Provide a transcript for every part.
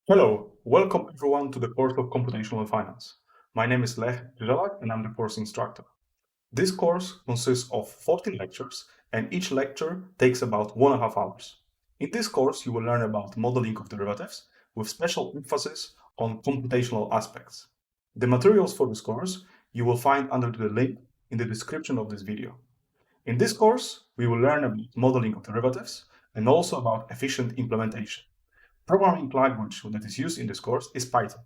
Hello, welcome everyone to the course of Computational Finance. My name is Grzelak and I'm the course instructor. This course consists of 14 lectures and each lecture takes about 1.5 hours. In this course, you will learn about modeling of derivatives with special emphasis on computational aspects. The materials for this course you will find under the link in the description of this video. In this course, we will learn about modeling of derivatives and also about efficient implementation. Programming language that is used in this course is Python.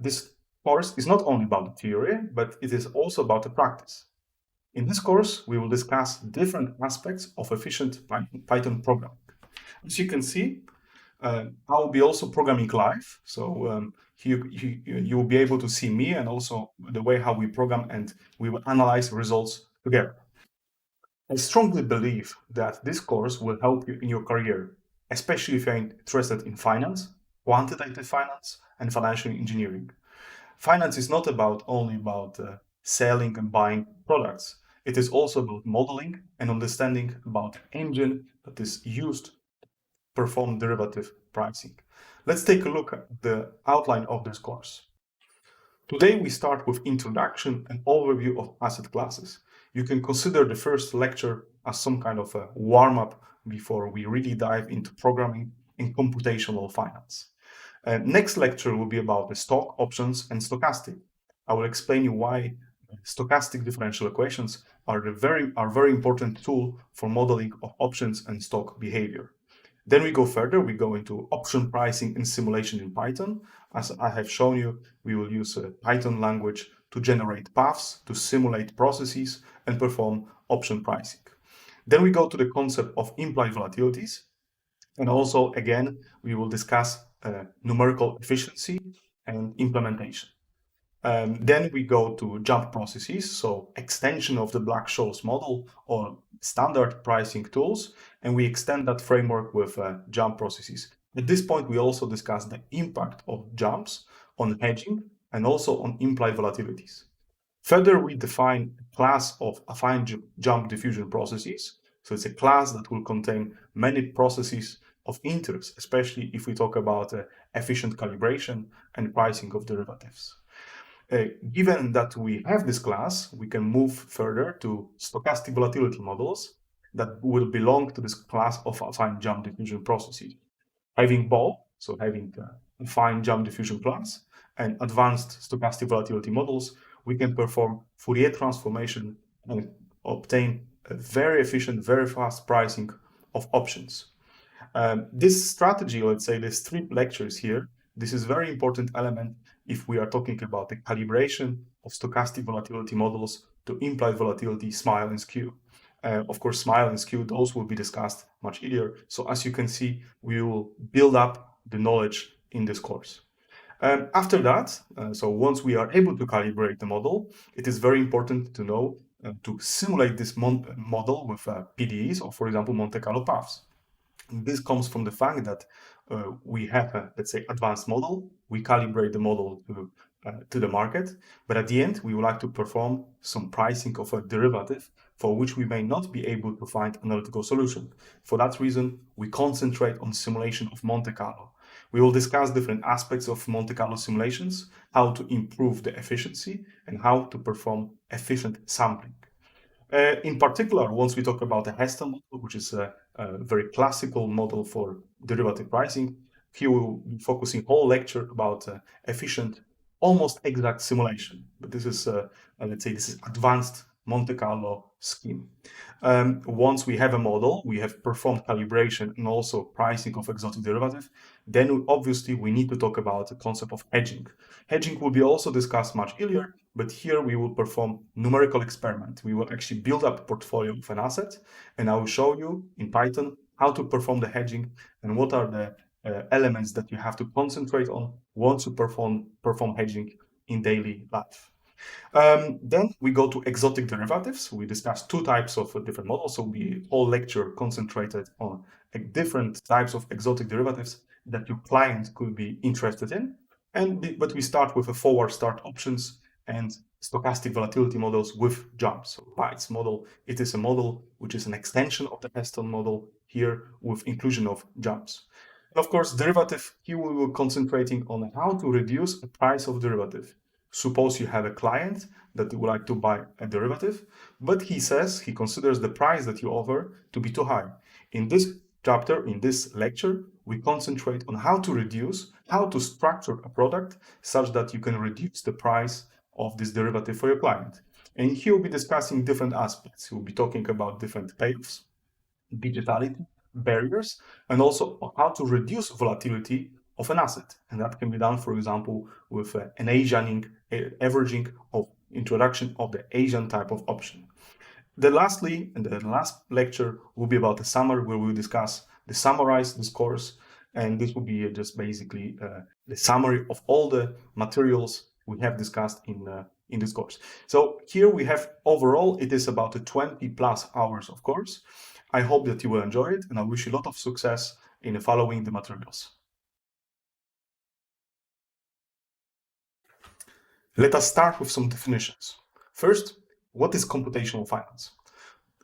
This course is not only about the theory, but it is also about the practice. In this course, we will discuss different aspects of efficient Python programming. As you can see, I will be also programming live, so you will be able to see me and also the way how we program, and we will analyze results together. I strongly believe that this course will help you in your career, especially if you're interested in finance, quantitative finance, and financial engineering. Finance is not only about selling and buying products. It is also about modeling and understanding about the engine that is used to perform derivative pricing. Let's take a look at the outline of this course. Today we start with introduction and overview of asset classes. You can consider the first lecture as some kind of a warm-up before we really dive into programming in computational finance. Next lecture will be about the stock, options, and stochastic. I will explain you why stochastic differential equations are very important tool for modeling of options and stock behavior. Then we go further, we go into option pricing and simulation in Python. As I have shown you, we will use a Python language to generate paths, to simulate processes, and perform option pricing. Then we go to the concept of implied volatilities. And also, again, we will discuss numerical efficiency and implementation. Then we go to jump processes, so extension of the Black-Scholes model or standard pricing tools, and we extend that framework with jump processes. At this point, we also discuss the impact of jumps on hedging and also on implied volatilities. Further, we define a class of affine jump diffusion processes. So it's a class that will contain many processes of interest, especially if we talk about efficient calibration and pricing of derivatives. Given that we have this class, we can move further to stochastic volatility models that will belong to this class of affine jump diffusion processes. Having both, so having affine jump diffusion class and advanced stochastic volatility models, we can perform Fourier transformation and obtain a very efficient, very fast pricing of options. This strategy, let's say these 3 lectures here, this is very important element if we are talking about the calibration of stochastic volatility models to implied volatility, smile and skew. Of course, smile and skew, those will be discussed much earlier. So as you can see, we will build up the knowledge in this course. After that, so once we are able to calibrate the model, it is very important to know to simulate this model with PDEs or, for example, Monte Carlo paths. This comes from the fact that we have a, let's say, advanced model. We calibrate the model to the market, but at the end, we would like to perform some pricing of a derivative for which we may not be able to find analytical solution. For that reason, we concentrate on simulation of Monte Carlo. We will discuss different aspects of Monte Carlo simulations, how to improve the efficiency, and how to perform efficient sampling. In particular, once we talk about the Heston model, which is a very classical model for derivative pricing, here we will be focusing whole lecture about efficient, almost exact simulation. But this is, let's say, this is advanced Monte Carlo scheme. Once we have a model, we have performed calibration and also pricing of exotic derivative, then obviously we need to talk about the concept of hedging. Hedging will be also discussed much earlier, but here we will perform numerical experiment. We will actually build up a portfolio of an asset, and I will show you in Python how to perform the hedging and what are the elements that you have to concentrate on once you perform hedging in daily life. Then we go to exotic derivatives. We discuss 2 types of different models. So we whole lecture concentrated on different types of exotic derivatives that your client could be interested in. But we start with a forward start options and stochastic volatility models with jumps. So by its model, it is a model which is an extension of the Heston model here with inclusion of jumps. Of course, derivative, here we will concentrating on how to reduce the price of derivative. Suppose you have a client that would like to buy a derivative, but he says he considers the price that you offer to be too high. In this chapter, in this lecture, we concentrate on how to reduce, how to structure a product such that you can reduce the price of this derivative for your client. And here we'll be discussing different aspects. We'll be talking about different payoffs, digitality, barriers, and also how to reduce volatility of an asset. And that can be done, for example, with an Asianing, averaging of introduction of the Asian type of option. Then lastly, in the last lecture will be about the summary, where we'll discuss the summarize this course, and this will be just basically the summary of all the materials we have discussed in this course. So here we have overall, it is about 20 plus hours of course. I hope that you will enjoy it, and I wish you a lot of success in following the materials. Let us start with some definitions. First, what is computational finance?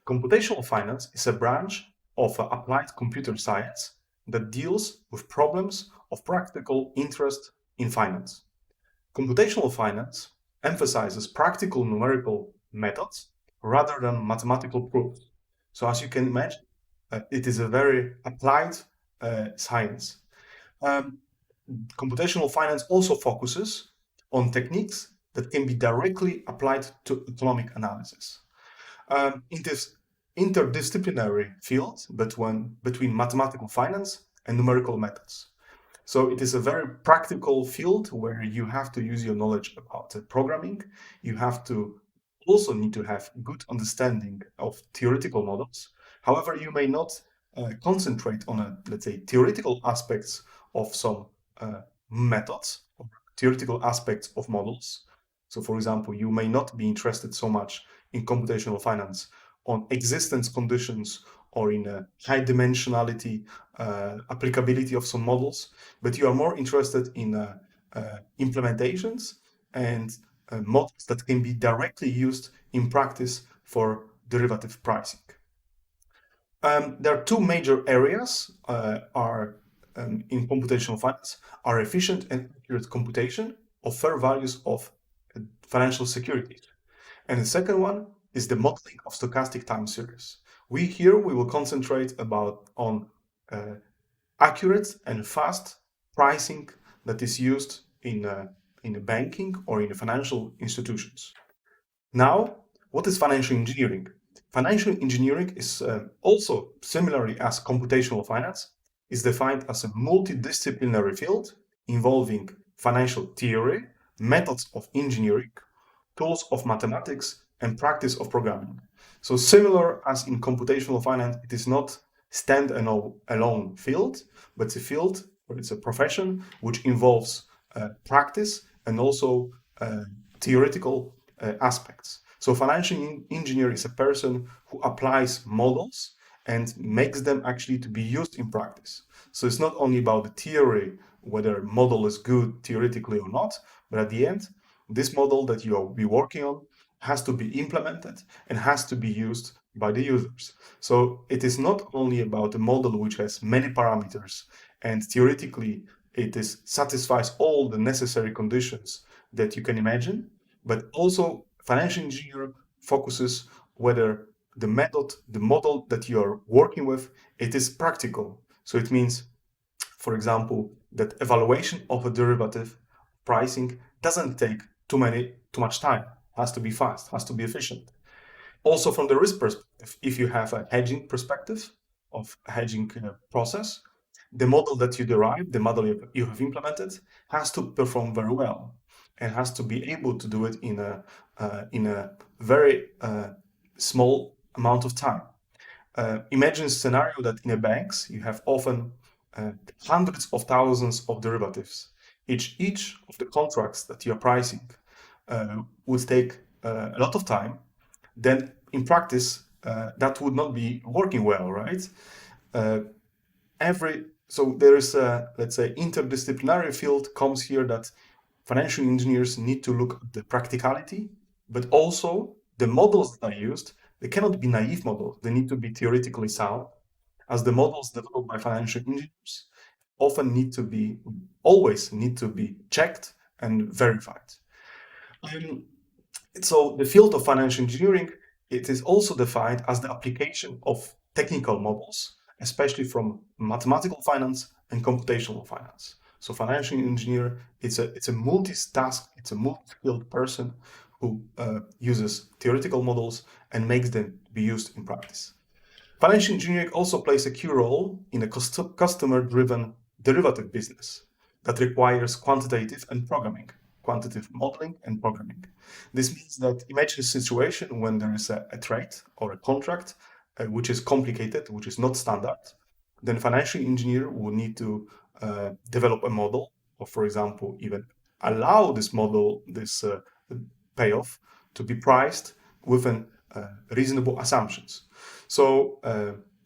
Computational finance is a branch of applied computer science that deals with problems of practical interest in finance. Computational finance emphasizes practical numerical methods rather than mathematical proofs. So as you can imagine, it is a very applied science. Computational finance also focuses on techniques that can be directly applied to economic analysis. In this interdisciplinary field between mathematical finance and numerical methods. So it is a very practical field where you have to use your knowledge about programming. You have to also need to have good understanding of theoretical models. However, you may not concentrate on, let's say, theoretical aspects of some methods or theoretical aspects of models. So, for example, you may not be interested so much in computational finance on existence conditions or in a high dimensionality applicability of some models, but you are more interested in implementations and models that can be directly used in practice for derivative pricing. There are two major areas in computational finance are efficient and accurate computation of fair values of financial securities. And the second one is the modeling of stochastic time series. We will concentrate on accurate and fast pricing that is used in banking or in financial institutions. Now, what is financial engineering? Financial engineering is also, similarly as computational finance, is defined as a multidisciplinary field involving financial theory, methods of engineering, tools of mathematics, and practice of programming. So similar as in computational finance, it is not stand-alone field, but it's a field or it's a profession which involves practice and also theoretical aspects. So financial engineer is a person who applies models and makes them actually to be used in practice. So it's not only about the theory, whether a model is good theoretically or not, but at the end, this model that you will be working on has to be implemented and has to be used by the users. So it is not only about a model which has many parameters and theoretically it satisfies all the necessary conditions that you can imagine, but also financial engineer focuses whether the model that you are working with, it is practical. So it means, for example, that evaluation of a derivative pricing doesn't take too much time. Has to be fast, has to be efficient. Also from the risk perspective, if you have a hedging perspective of hedging process, the model that you derive, the model you have implemented, has to perform very well and has to be able to do it in a very small amount of time. Imagine a scenario that in a banks you have often hundreds of thousands of derivatives. Each of the contracts that you are pricing would take a lot of time. Then in practice, that would not be working well, right? So there is a, let's say, interdisciplinary field comes here that financial engineers need to look at the practicality, but also the models that are used, they cannot be naive models. They need to be theoretically sound, as the models developed by financial engineers always need to be checked and verified. Um, so the field of financial engineering, it is also defined as the application of technical models, especially from mathematical finance and computational finance. So financial engineer, it's a multitask, it's a multi-skilled person who uses theoretical models and makes them be used in practice. Financial engineering also plays a key role in a customer-driven derivative business that requires quantitative modeling and programming. This means that imagine a situation when there is a trade or a contract which is complicated, which is not standard. Then financial engineer will need to develop a model, or for example, even allow this model, this payoff, to be priced within reasonable assumptions. So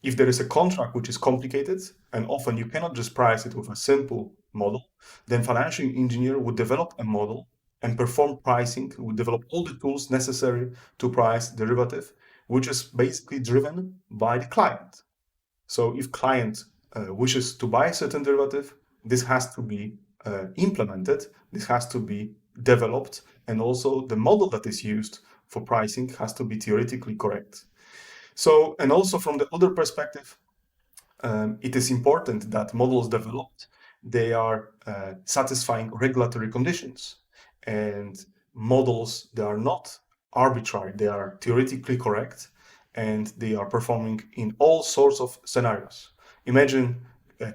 if there is a contract which is complicated, and often you cannot just price it with a simple model, then financial engineer would develop a model and perform pricing, would develop all the tools necessary to price derivative, which is basically driven by the client. So if client wishes to buy a certain derivative, this has to be implemented, this has to be developed, and also the model that is used for pricing has to be theoretically correct. So, and also from the other perspective, it is important that models developed, they are satisfying regulatory conditions. And models, they are not arbitrary, they are theoretically correct, and they are performing in all sorts of scenarios. Imagine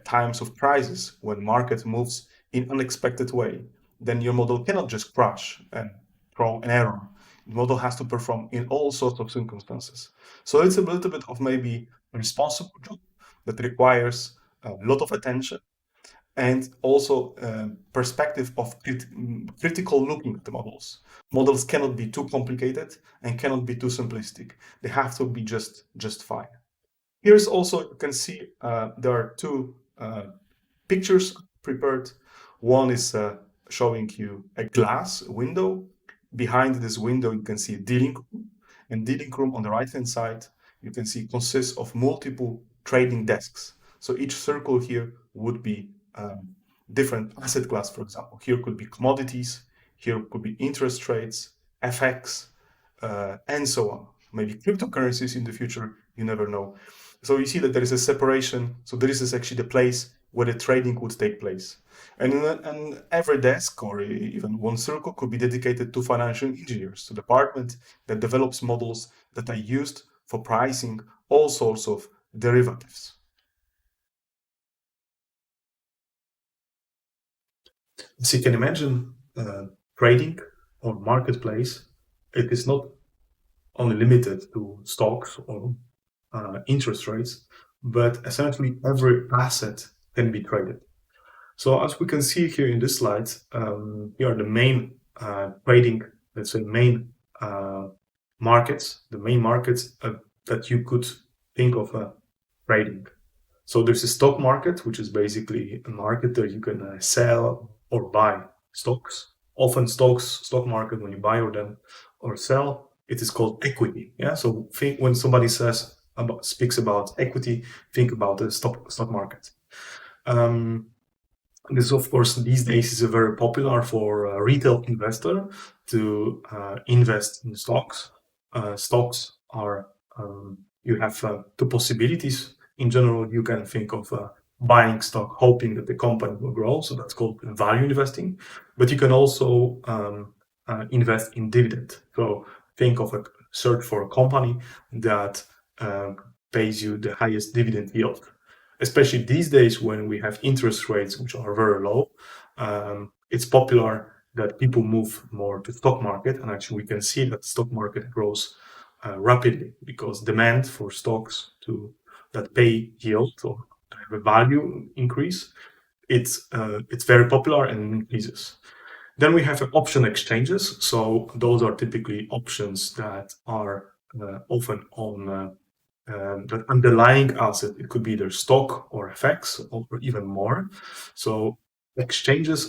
times of crisis when market moves in unexpected way, then your model cannot just crash and throw an error. The model has to perform in all sorts of circumstances. So it's a little bit of maybe a responsible job that requires a lot of attention and also perspective of critical looking at the models. Models cannot be too complicated and cannot be too simplistic. They have to be just fine. Here's also, you can see there are two pictures prepared. One is showing you a glass window. Behind this window, you can see a dealing room. And dealing room on the right-hand side, you can see consists of multiple trading desks. So each circle here would be different asset class, for example. Here could be commodities, here could be interest rates, FX, and so on. Maybe cryptocurrencies in the future, you never know. So you see that there is a separation. So this is actually the place where the trading would take place. And every desk or even one circle could be dedicated to financial engineers, to the department that develops models that are used for pricing all sorts of derivatives. As you can imagine, trading or marketplace, it is not only limited to stocks or interest rates, but essentially every asset can be traded. So as we can see here in this slide, here are the main trading, let's say main markets, the main markets that you could think of trading. So there's a stock market, which is basically a market that you can sell or buy stocks. Often stock market, when you buy or sell, it is called equity. Yeah. So when somebody speaks about equity, think about the stock market. This, of course, these days is very popular for a retail investor to invest in stocks. Stocks are, you have two possibilities. In general, you can think of buying stock, hoping that the company will grow. So that's called value investing. But you can also invest in dividend. So think of a search for a company that pays you the highest dividend yield. Especially these days when we have interest rates which are very low, it's popular that people move more to stock market. And actually we can see that the stock market grows rapidly because demand for stocks that pay yield or have a value increase, it's very popular and increases. Then we have option exchanges. So those are typically options that are often on that underlying asset. It could be either stock or FX or even more. So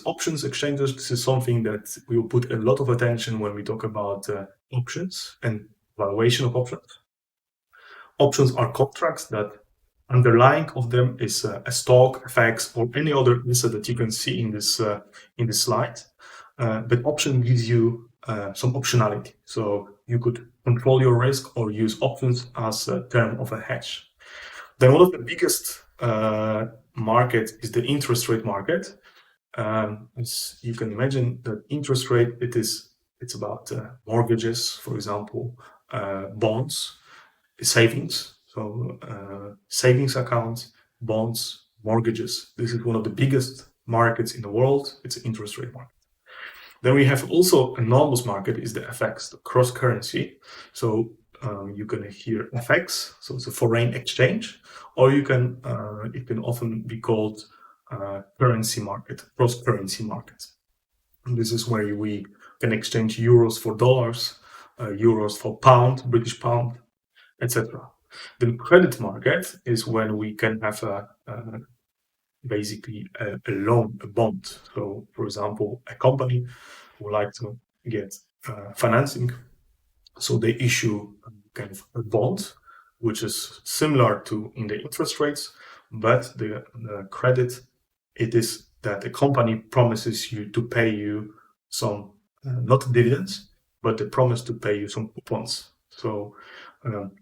options exchanges, this is something that we will put a lot of attention when we talk about options and valuation of options. Options are contracts that underlying of them is a stock, FX, or any other asset that you can see in this slide. But option gives you some optionality. So you could control your risk or use options as a term of a hedge. Then one of the biggest market is the interest rate market. As you can imagine, the interest rate, it's about mortgages, for example, bonds, savings. So savings accounts, bonds, mortgages. This is one of the biggest markets in the world. It's an interest rate market. Then we have also enormous market is the FX, the cross currency. So you can hear FX, so it's a foreign exchange, or you can it can often be called currency market, cross currency market. And this is where we can exchange euros for dollars, euros for pound, British pound, etc. The credit market is when we can have basically a loan, a bond. So, for example, a company would like to get financing, so they issue kind of a bond, which is similar to in the interest rates, but the credit, it is that the company promises you to pay you some, not dividends, but they promise to pay you some coupons. So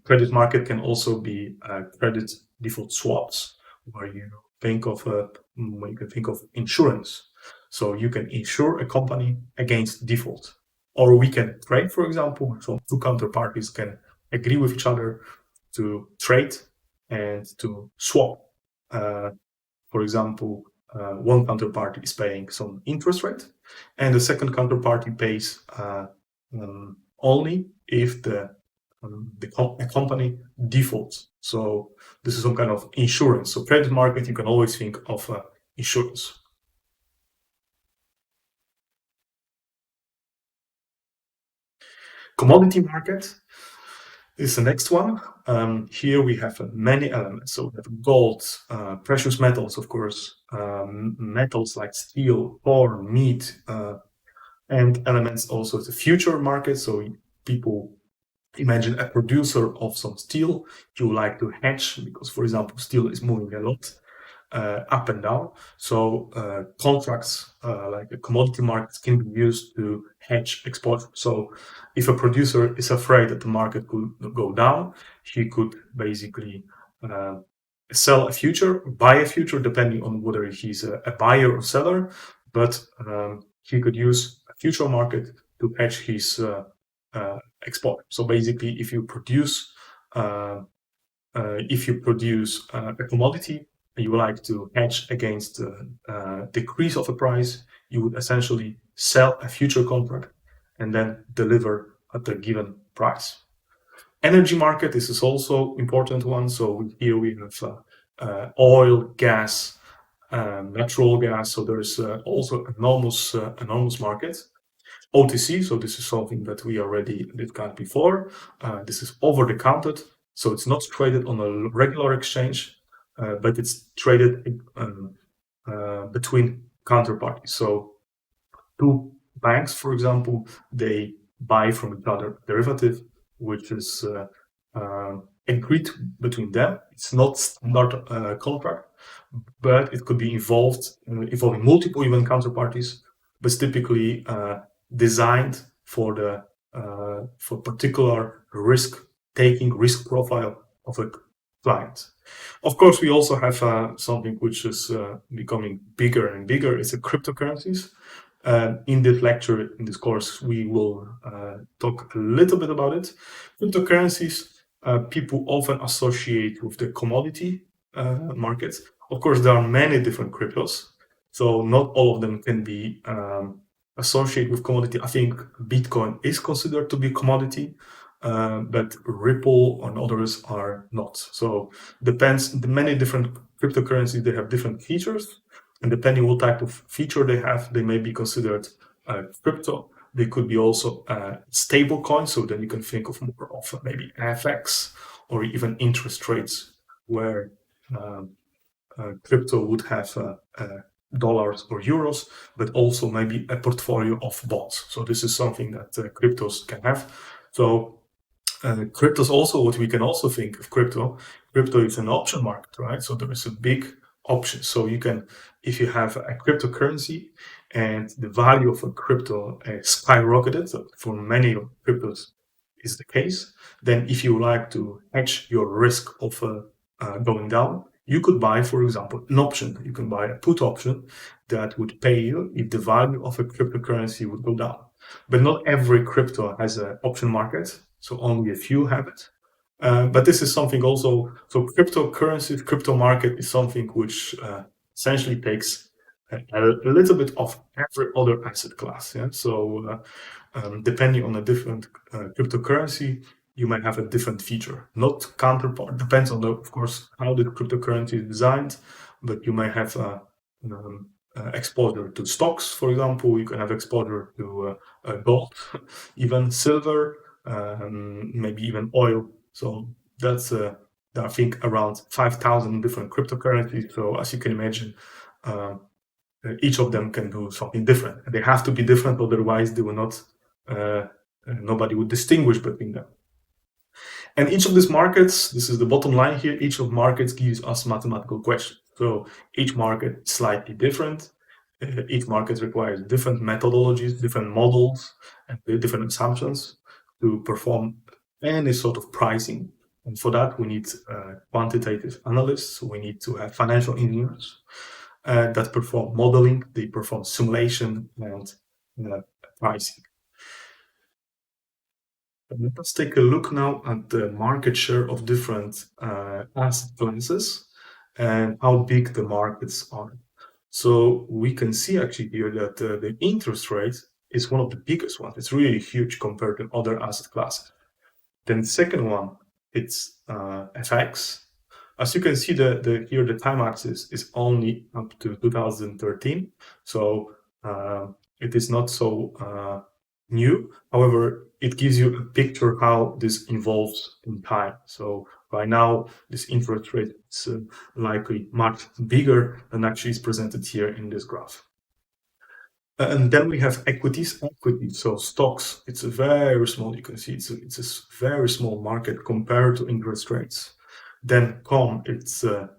credit market can also be credit default swaps, where you think of when you can think of insurance. So you can insure a company against default, or we can trade, for example. So two counterparties can agree with each other to trade and to swap. For example, one counterparty is paying some interest rate, and the second counterparty pays only if the company defaults. So this is some kind of insurance. So credit market, you can always think of insurance. Commodity market is the next one. Here we have many elements. So we have gold, precious metals, of course, metals like steel, corn, meat, and elements also the future market. So people imagine a producer of some steel. You like to hedge because, for example, steel is moving a lot up and down. So contracts like the commodity markets can be used to hedge exposure. So if a producer is afraid that the market could go down, he could basically sell a future, buy a future, depending on whether he's a buyer or seller. But he could use a future market to hedge his export. So basically, if you produce a commodity and you would like to hedge against decrease of a price, you would essentially sell a future contract and then deliver at the given price. Energy market, this is also important one. So here we have oil, gas, natural gas. So there is also enormous market. OTC, so this is something that we already discussed before. This is over the counter, so it's not traded on a regular exchange, but it's traded between counterparties. So two banks, for example, they buy from each other derivative, which is agreed between them. It's not a contract, but it could be involving multiple even counterparties, but typically designed for particular risk profile of a client. Of course, we also have something which is becoming bigger and bigger. It's the cryptocurrencies. In this lecture, in this course, we will talk a little bit about it. Cryptocurrencies, people often associate with the commodity markets. Of course, there are many different cryptos, so not all of them can be associated with commodity. I think Bitcoin is considered to be commodity, but Ripple and others are not. So depends. The many different cryptocurrencies, they have different features, and depending what type of feature they have, they may be considered crypto. They could be also stable coins. So then you can think of more of maybe FX or even interest rates, where crypto would have dollars or euros, but also maybe a portfolio of bonds. So this is something that cryptos can have. So cryptos also, what we can also think of crypto crypto is an option market, right? So there is a big option. So you can, if you have a cryptocurrency and the value of a crypto skyrocketed, so for many cryptos is the case, then if you like to hedge your risk of going down, you could buy, for example, an option. You can buy a put option that would pay you if the value of a cryptocurrency would go down. But not every crypto has an option market, so only a few have it. But this is something also, so cryptocurrency, crypto market is something which essentially takes a little bit of every other asset class. Yeah? So depending on a different cryptocurrency, you might have a different feature. Not counterpart, depends on, of course, how the cryptocurrency is designed, but you may have exposure to stocks, for example. You can have exposure to gold, even silver, maybe even oil. So that's, I think, around 5,000 different cryptocurrencies. So as you can imagine, each of them can do something different. They have to be different, otherwise they will not. Nobody would distinguish between them. And each of these markets, this is the bottom line here, each of markets gives us mathematical questions. So each market is slightly different. Each market requires different methodologies, different models, and different assumptions to perform any sort of pricing. And for that, we need quantitative analysts. We need to have financial engineers that perform modeling, they perform simulation and pricing. Let us take a look now at the market share of different asset classes and how big the markets are. So we can see actually here that the interest rate is one of the biggest ones. It's really huge compared to other asset classes. Then the second one, it's FX. As you can see, here the time axis is only up to 2013, so it is not so new. However, it gives you a picture how this evolves in time. So by now, this interest rate is likely much bigger than actually is presented here in this graph. And then we have equities. So stocks, it's a very small, you can see it's a very small market compared to interest rates. Then it's a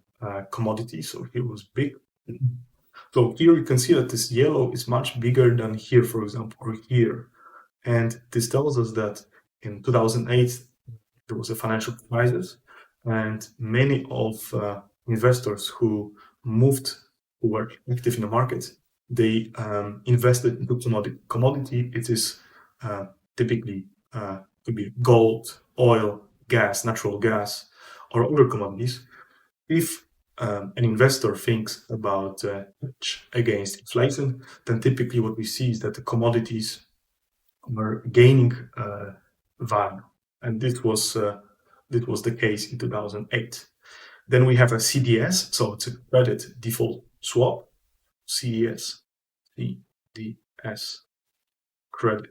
commodity, so here was big. So here you can see that this yellow is much bigger than here, for example, or here. And this tells us that in 2008, there was a financial crisis, and many of investors who were active in the market, they invested into commodity. It is typically could be gold, oil, gas, natural gas, or other commodities. If an investor thinks about hedge against inflation, then typically what we see is that the commodities were gaining value, and this was the case in 2008. Then we have a CDS, so it's a credit default swap. CDS, credit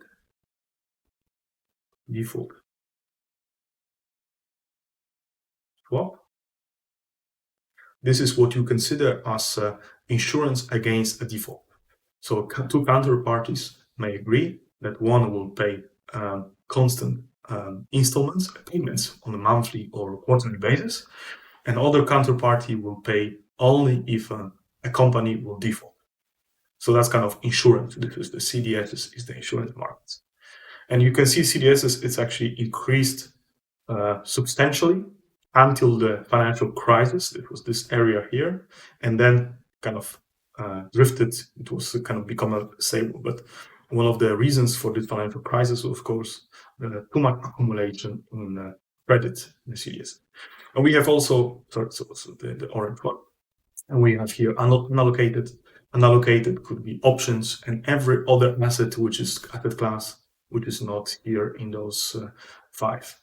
default swap. This is what you consider as insurance against a default. So two counterparties may agree that one will pay constant installments, payments on a monthly or quarterly basis, and other counterparty will pay only if a company will default. So that's kind of insurance. This is the CDS is the insurance market. And you can see CDS it's actually increased substantially until the financial crisis. It was this area here, and then kind of drifted. It was kind of become stable. But one of the reasons for this financial crisis, of course, too much accumulation in credit in the CDS. And we have also, the orange one, and we have here unallocated. Unallocated could be options and every other asset which is asset class which is not here in those five.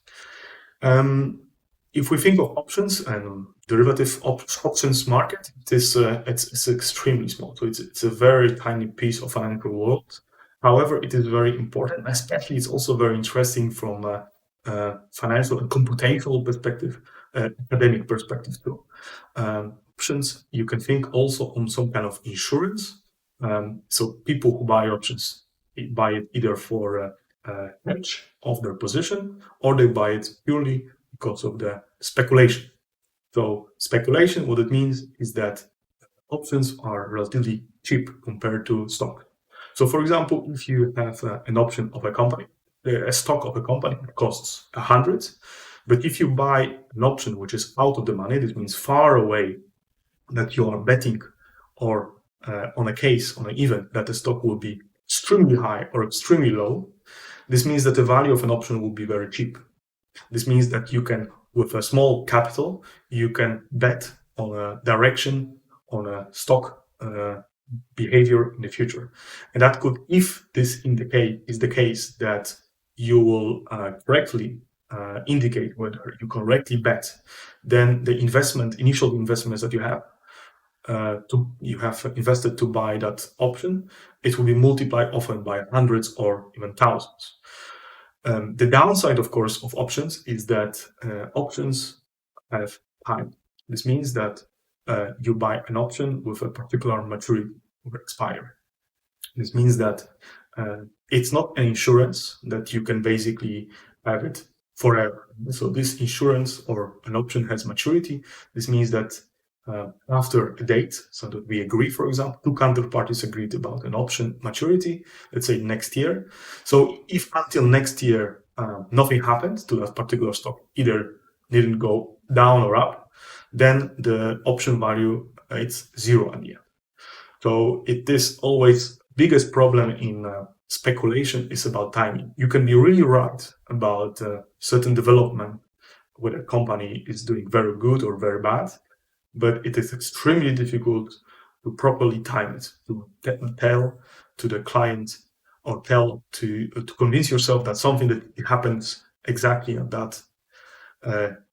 If we think of options and derivative options market, it's extremely small. So it's a very tiny piece of financial world. However, it is very important. Especially, it's also very interesting from a financial and computational perspective, academic perspective too. Options, you can think also on some kind of insurance. So people who buy options buy it either for a hedge of their position, or they buy it purely because of the speculation. So speculation, what it means is that options are relatively cheap compared to stock. So for example, if you have an option of a company, a stock of a company costs 100, but if you buy an option which is out of the money, this means far away, that you are betting or on a case, on an event that the stock will be extremely high or extremely low, this means that the value of an option will be very cheap. This means that you can, with a small capital, you can bet on a direction, on a stock behavior in the future. And that could, if this is the case that you will correctly indicate whether you correctly bet, then the initial investments that you have invested to buy that option, it will be multiplied often by hundreds or even thousands. The downside, of course, of options is that options have time. This means that you buy an option with a particular maturity or expire. This means that it's not an insurance that you can basically have it forever. So this insurance or an option has maturity. This means that after a date, so that we agree, for example, two counterparties agreed about an option maturity, let's say next year. So if until next year nothing happened to that particular stock, either didn't go down or up, then the option value it's zero at the end. So it is always biggest problem in speculation is about timing. You can be really right about certain development, whether a company is doing very good or very bad, but it is extremely difficult to properly time it, to tell to the client or tell to convince yourself that something that happens exactly at that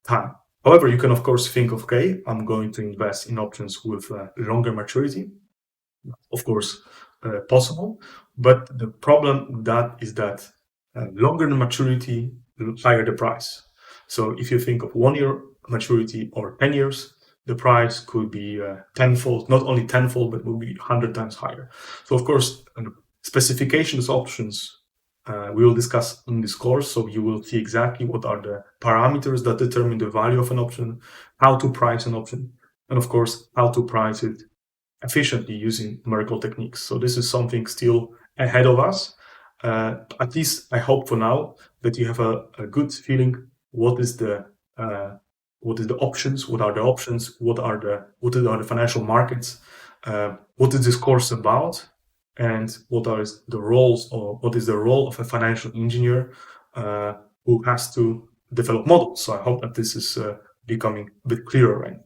time. However, you can of course think, okay, I'm going to invest in options with longer maturity. Of course, possible, but the problem with that is that longer the maturity, higher the price. So if you think of 1 year maturity or 10 years, the price could be tenfold, not only tenfold, but will be 100 times higher. So of course, specifications options we will discuss in this course. So you will see exactly what are the parameters that determine the value of an option, how to price an option, and of course, how to price it efficiently using numerical techniques. So this is something still ahead of us. At least I hope for now that you have a good feeling what is the options, what are the options, what are the financial markets, what is this course about, and what are the roles, or what is the role of a financial engineer who has to develop models. So I hope that this is becoming a bit clearer right now.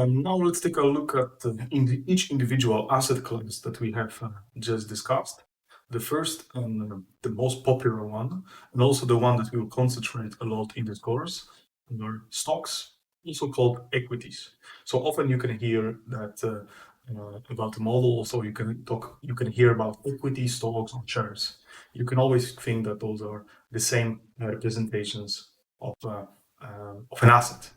Now let's take a look at each individual asset class that we have just discussed. The first and the most popular one, and also the one that we will concentrate a lot in this course, are stocks, also called equities. So often you can hear that about the model. Also, you can hear about equity, stocks, or shares. You can always think that those are the same representations of an asset.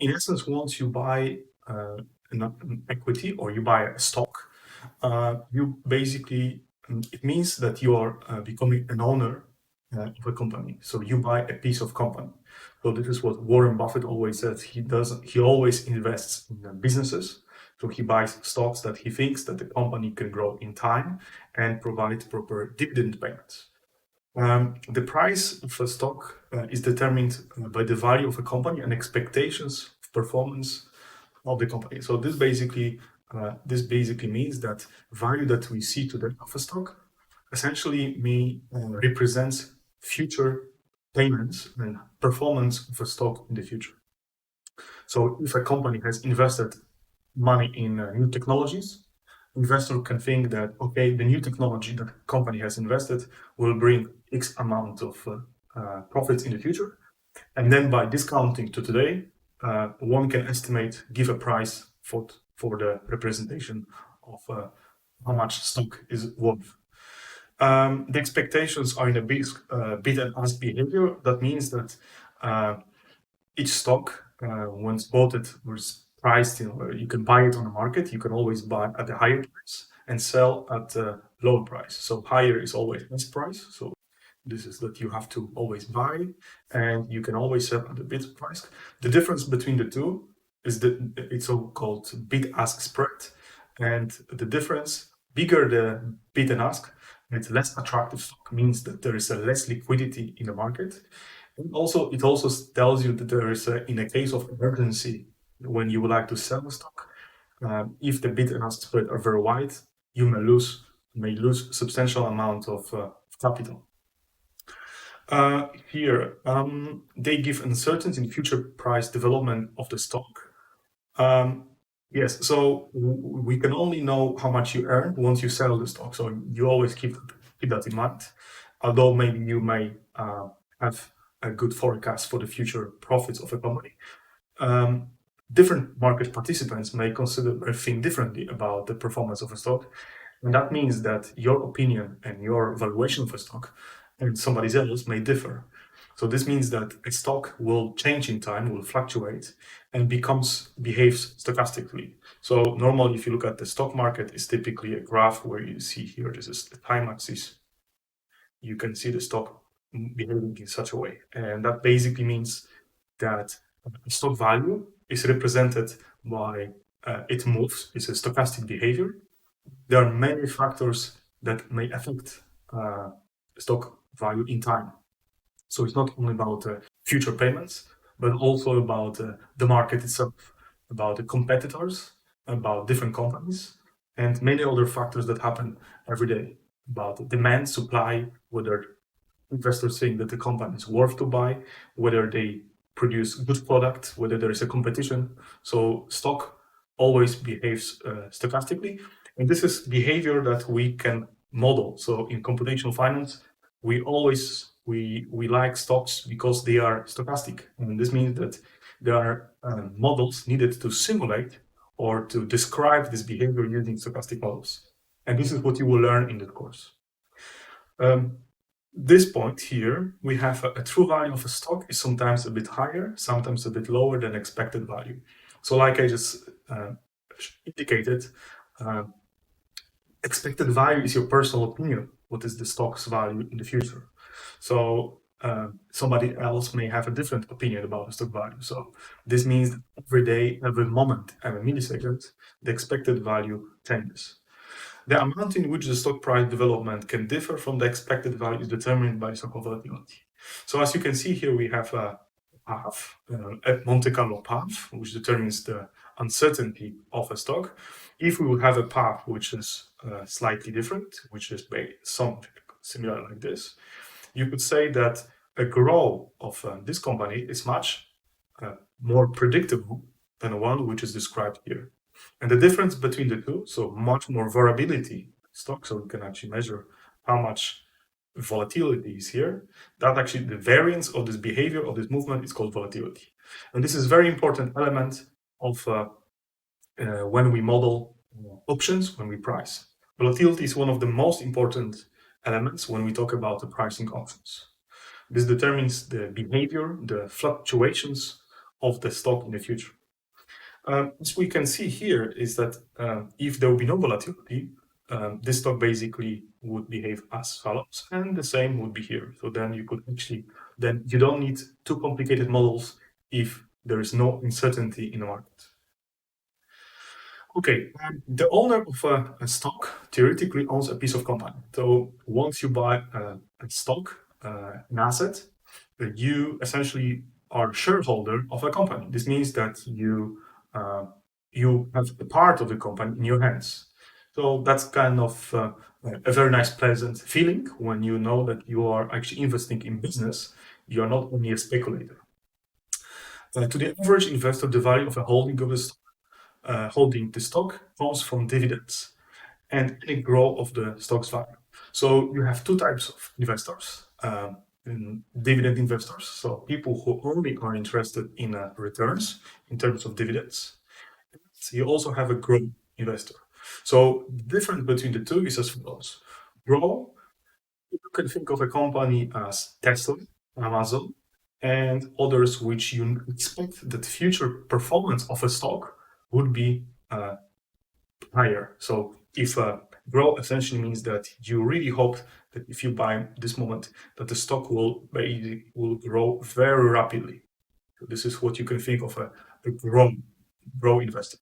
In essence, once you buy an equity or you buy a stock, you basically, it means that you are becoming an owner of a company. So you buy a piece of company. So this is what Warren Buffett always says. He always invests in businesses. So he buys stocks that he thinks that the company can grow in time and provide proper dividend payments. The price of a stock is determined by the value of a company and expectations of performance of the company. So this basically means that value that we see today of a stock essentially represents future payments and performance of a stock in the future. So if a company has invested money in new technologies, investor can think that, okay, the new technology that the company has invested will bring X amount of profits in the future. And then by discounting to today, one can estimate, give a price for the representation of how much stock is worth. The expectations are in a bid and ask behavior. That means that each stock, once bought, it was priced. You can buy it on the market. You can always buy at the higher price and sell at a lower price. So higher is always best price. So This is that you have to always buy, and you can always sell at the bid price. The difference between the two is that it's so-called bid-ask spread, and the difference, bigger the bid and ask, it's less attractive stock, means that there is a less liquidity in the market. And also, it also tells you that there is in a case of emergency, when you would like to sell a stock, if the bid and ask spread are very wide, you may lose substantial amount of capital. Here, they give uncertainty in future price development of the stock. Yes, so we can only know how much you earn once you sell the stock. So you always keep that in mind. Although maybe you may have a good forecast for the future profits of a company. Different market participants may consider or think differently about the performance of a stock. And that means that your opinion and your valuation of a stock and somebody else may differ. So this means that a stock will change in time, will fluctuate, and behaves stochastically. So normally, if you look at the stock market, it's typically a graph where you see here, this is the time axis. You can see the stock behaving in such a way. And that basically means that stock value is represented by it moves, it's a stochastic behavior. There are many factors that may affect stock value in time. So it's not only about future payments, but also about the market itself, about the competitors, about different companies, and many other factors that happen every day about demand, supply, whether investors think that the company is worth to buy, whether they produce good product, whether there is a competition. So stock always behaves stochastically, and this is behavior that we can model. So in computational finance, we like stocks because they are stochastic, and this means that there are models needed to simulate or to describe this behavior using stochastic models. And this is what you will learn in the course. This point here, we have a true value of a stock is sometimes a bit higher, sometimes a bit lower than expected value. So like I just indicated, expected value is your personal opinion. What is the stock's value in the future? So somebody else may have a different opinion about the stock value. So this means that every day, every moment, every millisecond, the expected value changes. The amount in which the stock price development can differ from the expected value is determined by so-called volatility. So as you can see here, we have a path, a Monte Carlo path, which determines the uncertainty of a stock. If we would have a path which is slightly different, which is something similar like this, you could say that a growth of this company is much more predictable than one which is described here. And the difference between the two, so much more variability stock, so we can actually measure how much volatility is here, that actually the variance of this behavior of this movement is called volatility. And this is a very important element of when we model options, when we price. Volatility is one of the most important elements when we talk about the pricing options. This determines the behavior, the fluctuations of the stock in the future. As we can see here is that if there will be no volatility, this stock basically would behave as follows, and the same would be here. So then you could actually, then you don't need too complicated models if there is no uncertainty in the market. Okay, the owner of a stock theoretically owns a piece of company. So once you buy a stock, an asset, you essentially are a shareholder of a company. This means that you have a part of the company in your hands. So that's kind of a very nice, pleasant feeling when you know that you are actually investing in business. You are not only a speculator. To the average investor, the value of a holding of the stock, comes from dividends and any growth of the stock's value. So you have two types of investors. Dividend investors, so people who only are interested in returns in terms of dividends. So you also have a growth investor. So the difference between the two is as follows. Growth, you can think of a company as Tesla, Amazon, and others which you expect that future performance of a stock would be higher. So if Grow essentially means that you really hope that if you buy this moment, that the stock will grow very rapidly. So this is what you can think of a grow investor.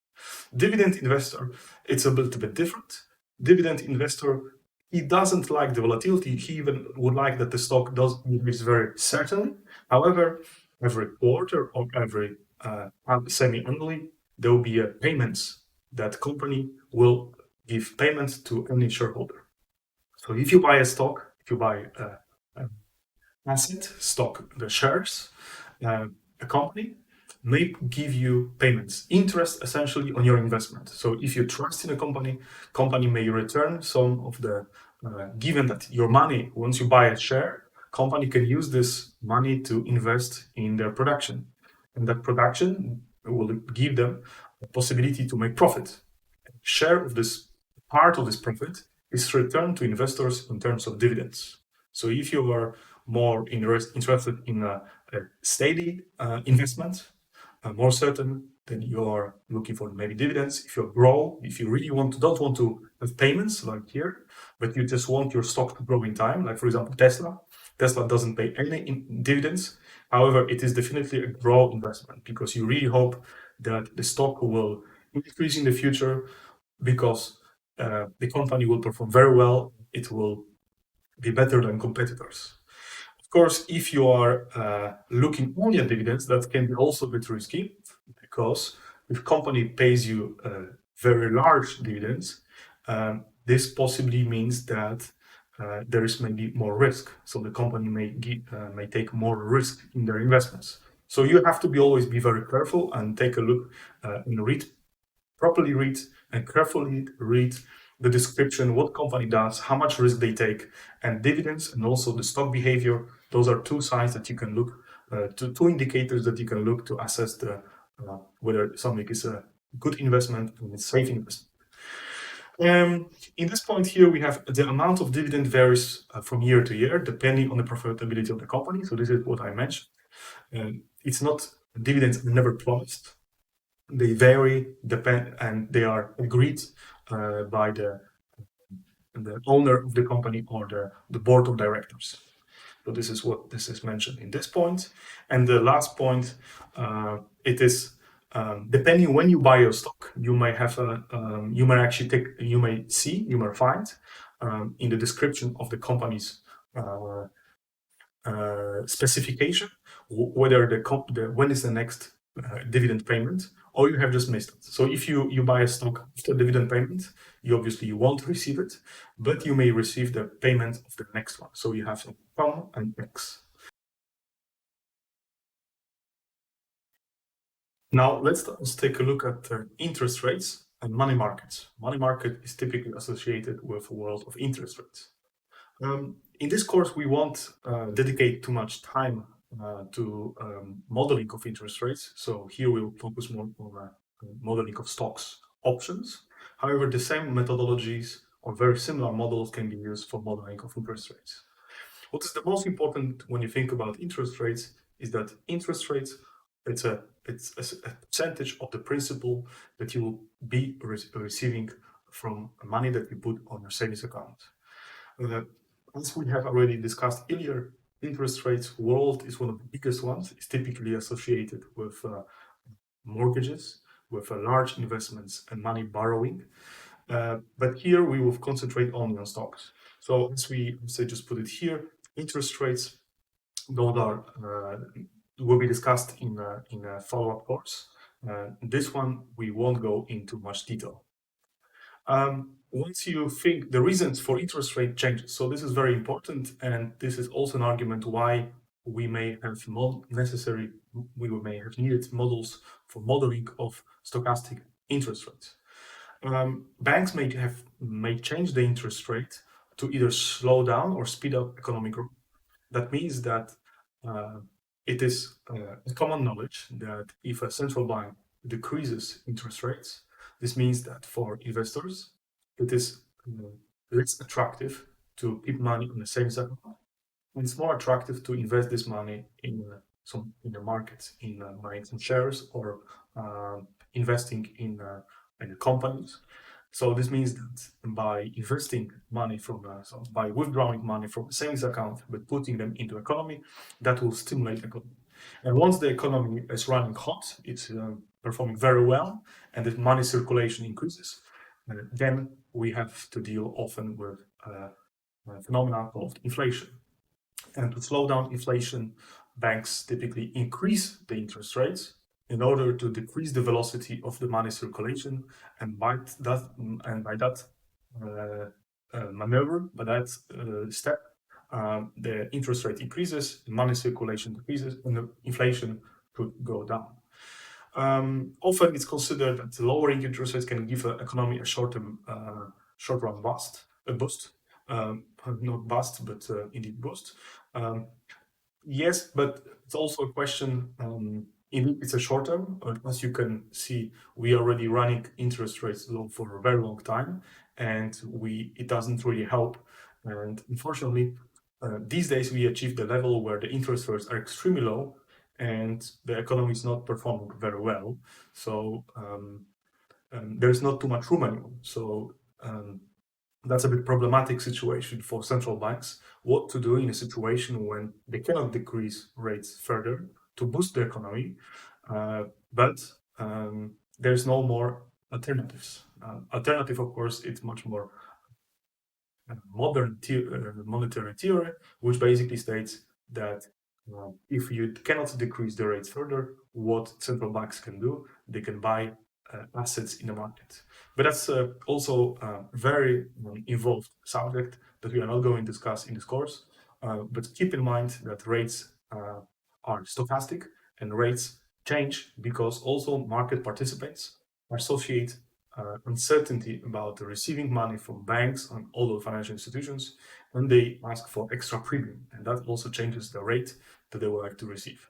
Dividend investor, it's a little bit different. Dividend investor, he doesn't like the volatility. He even would like that the stock does increase very certainly. However, every quarter or every semi-annually, there will be payments that company will give payments to any shareholder. So if you buy a stock, if you buy an asset, stock, the shares, a company may give you payments, interest essentially on your investment. So if you trust in a company may return some of the, given that your money, once you buy a share, company can use this money to invest in their production. And that production will give them a possibility to make profit. Share of this part of this profit is returned to investors in terms of dividends. So if you are more interested in a steady investment, more certain, then you are looking for maybe dividends. If you grow, if you really don't want to have payments like here, but you just want your stock to grow in time, like for example Tesla. Tesla doesn't pay any dividends. However, it is definitely a grow investment because you really hope that the stock will increase in the future because the company will perform very well. It will be better than competitors. Of course, if you are looking only at dividends, that can be also a bit risky because if company pays you very large dividends, this possibly means that there is maybe more risk. So the company may take more risk in their investments. So you have to always be very careful and take a look and properly read and carefully read the description, what company does, how much risk they take, and dividends, and also the stock behavior. Those are two signs that you can look, two indicators that you can look to assess the whether something is a good investment and a safe investment. In this point here, we have the amount of dividend varies from year to year, depending on the profitability of the company. So this is what I mentioned. It's not, dividends are never promised. They vary, depend, and they are agreed by the owner of the company or the board of directors. So this is what this is mentioned in this point. And the last point, it is depending when you buy your stock, you may have a, you may actually take, you may find in the description of the company's specification whether when is the next dividend payment, or you have just missed it. So if you buy a stock after dividend payment, you won't receive it, but you may receive the payment of the next one. So you have COM and X. Now let's take a look at interest rates and money markets. Money market is typically associated with a world of interest rates. In this course, we won't dedicate too much time to modeling of interest rates. So here we'll focus more on modeling of stocks options. However, the same methodologies or very similar models can be used for modeling of interest rates. What is the most important when you think about interest rates is that interest rates, it's a percentage of the principal that you will be receiving from money that you put on your savings account. As we have already discussed earlier, interest rates world is one of the biggest ones. It's typically associated with mortgages, with large investments and money borrowing. But here we will concentrate only on stocks. So as we say, just put it here, interest rates, those are will be discussed in a follow-up course. This one we won't go into much detail. Once you think the reasons for interest rate changes, so this is very important, and this is also an argument why we may have needed models for modeling of stochastic interest rates. Banks may change the interest rate to either slow down or speed up economic growth. That means that it is common knowledge that if a central bank decreases interest rates, this means that for investors, it is less attractive to keep money on the savings account. And it's more attractive to invest this money in the markets, in buying some shares or investing in the companies. So this means that by investing money from, by withdrawing money from a savings account but putting them into economy, that will stimulate economy. And once the economy is running hot, it's performing very well, and the money circulation increases, then we have to deal often with a phenomena called inflation. And to slow down inflation, banks typically increase the interest rates in order to decrease the velocity of the money circulation, and by that maneuver, by that step, the interest rate increases, the money circulation decreases, and the inflation could go down. Often it's considered that lowering interest rates can give an economy a short-run boost, not bust, but indeed boost. Yes, but it's also a question. Indeed, it's a short term. As you can see, we are already running interest rates low for a very long time, and it doesn't really help. And unfortunately, these days we achieve the level where the interest rates are extremely low, and the economy is not performing very well. So there's not too much room anymore. So that's a bit problematic situation for central banks. What to do in a situation when they cannot decrease rates further to boost the economy, but there's no more alternatives. Alternative, of course, it's much more modern monetary theory, which basically states that if you cannot decrease the rates further, what central banks can do, they can buy assets in the market. But that's also a very involved subject that we are not going to discuss in this course. But keep in mind that rates are stochastic, and rates change because also market participants associate uncertainty about receiving money from banks and other financial institutions, and they ask for extra premium, and that also changes the rate that they would like to receive.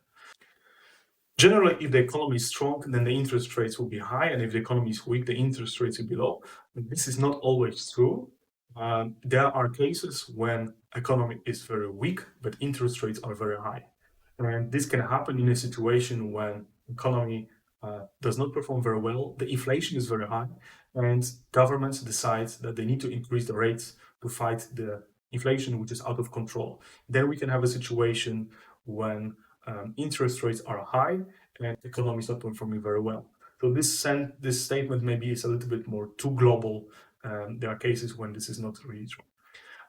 Generally, if the economy is strong, then the interest rates will be high, and if the economy is weak, the interest rates will be low. This is not always true. There are cases when economy is very weak, but interest rates are very high. And this can happen in a situation when economy does not perform very well, the inflation is very high, and governments decide that they need to increase the rates to fight the inflation, which is out of control. Then we can have a situation when interest rates are high and the economy is not performing very well. So this statement maybe is a little bit more too global. There are cases when this is not really true.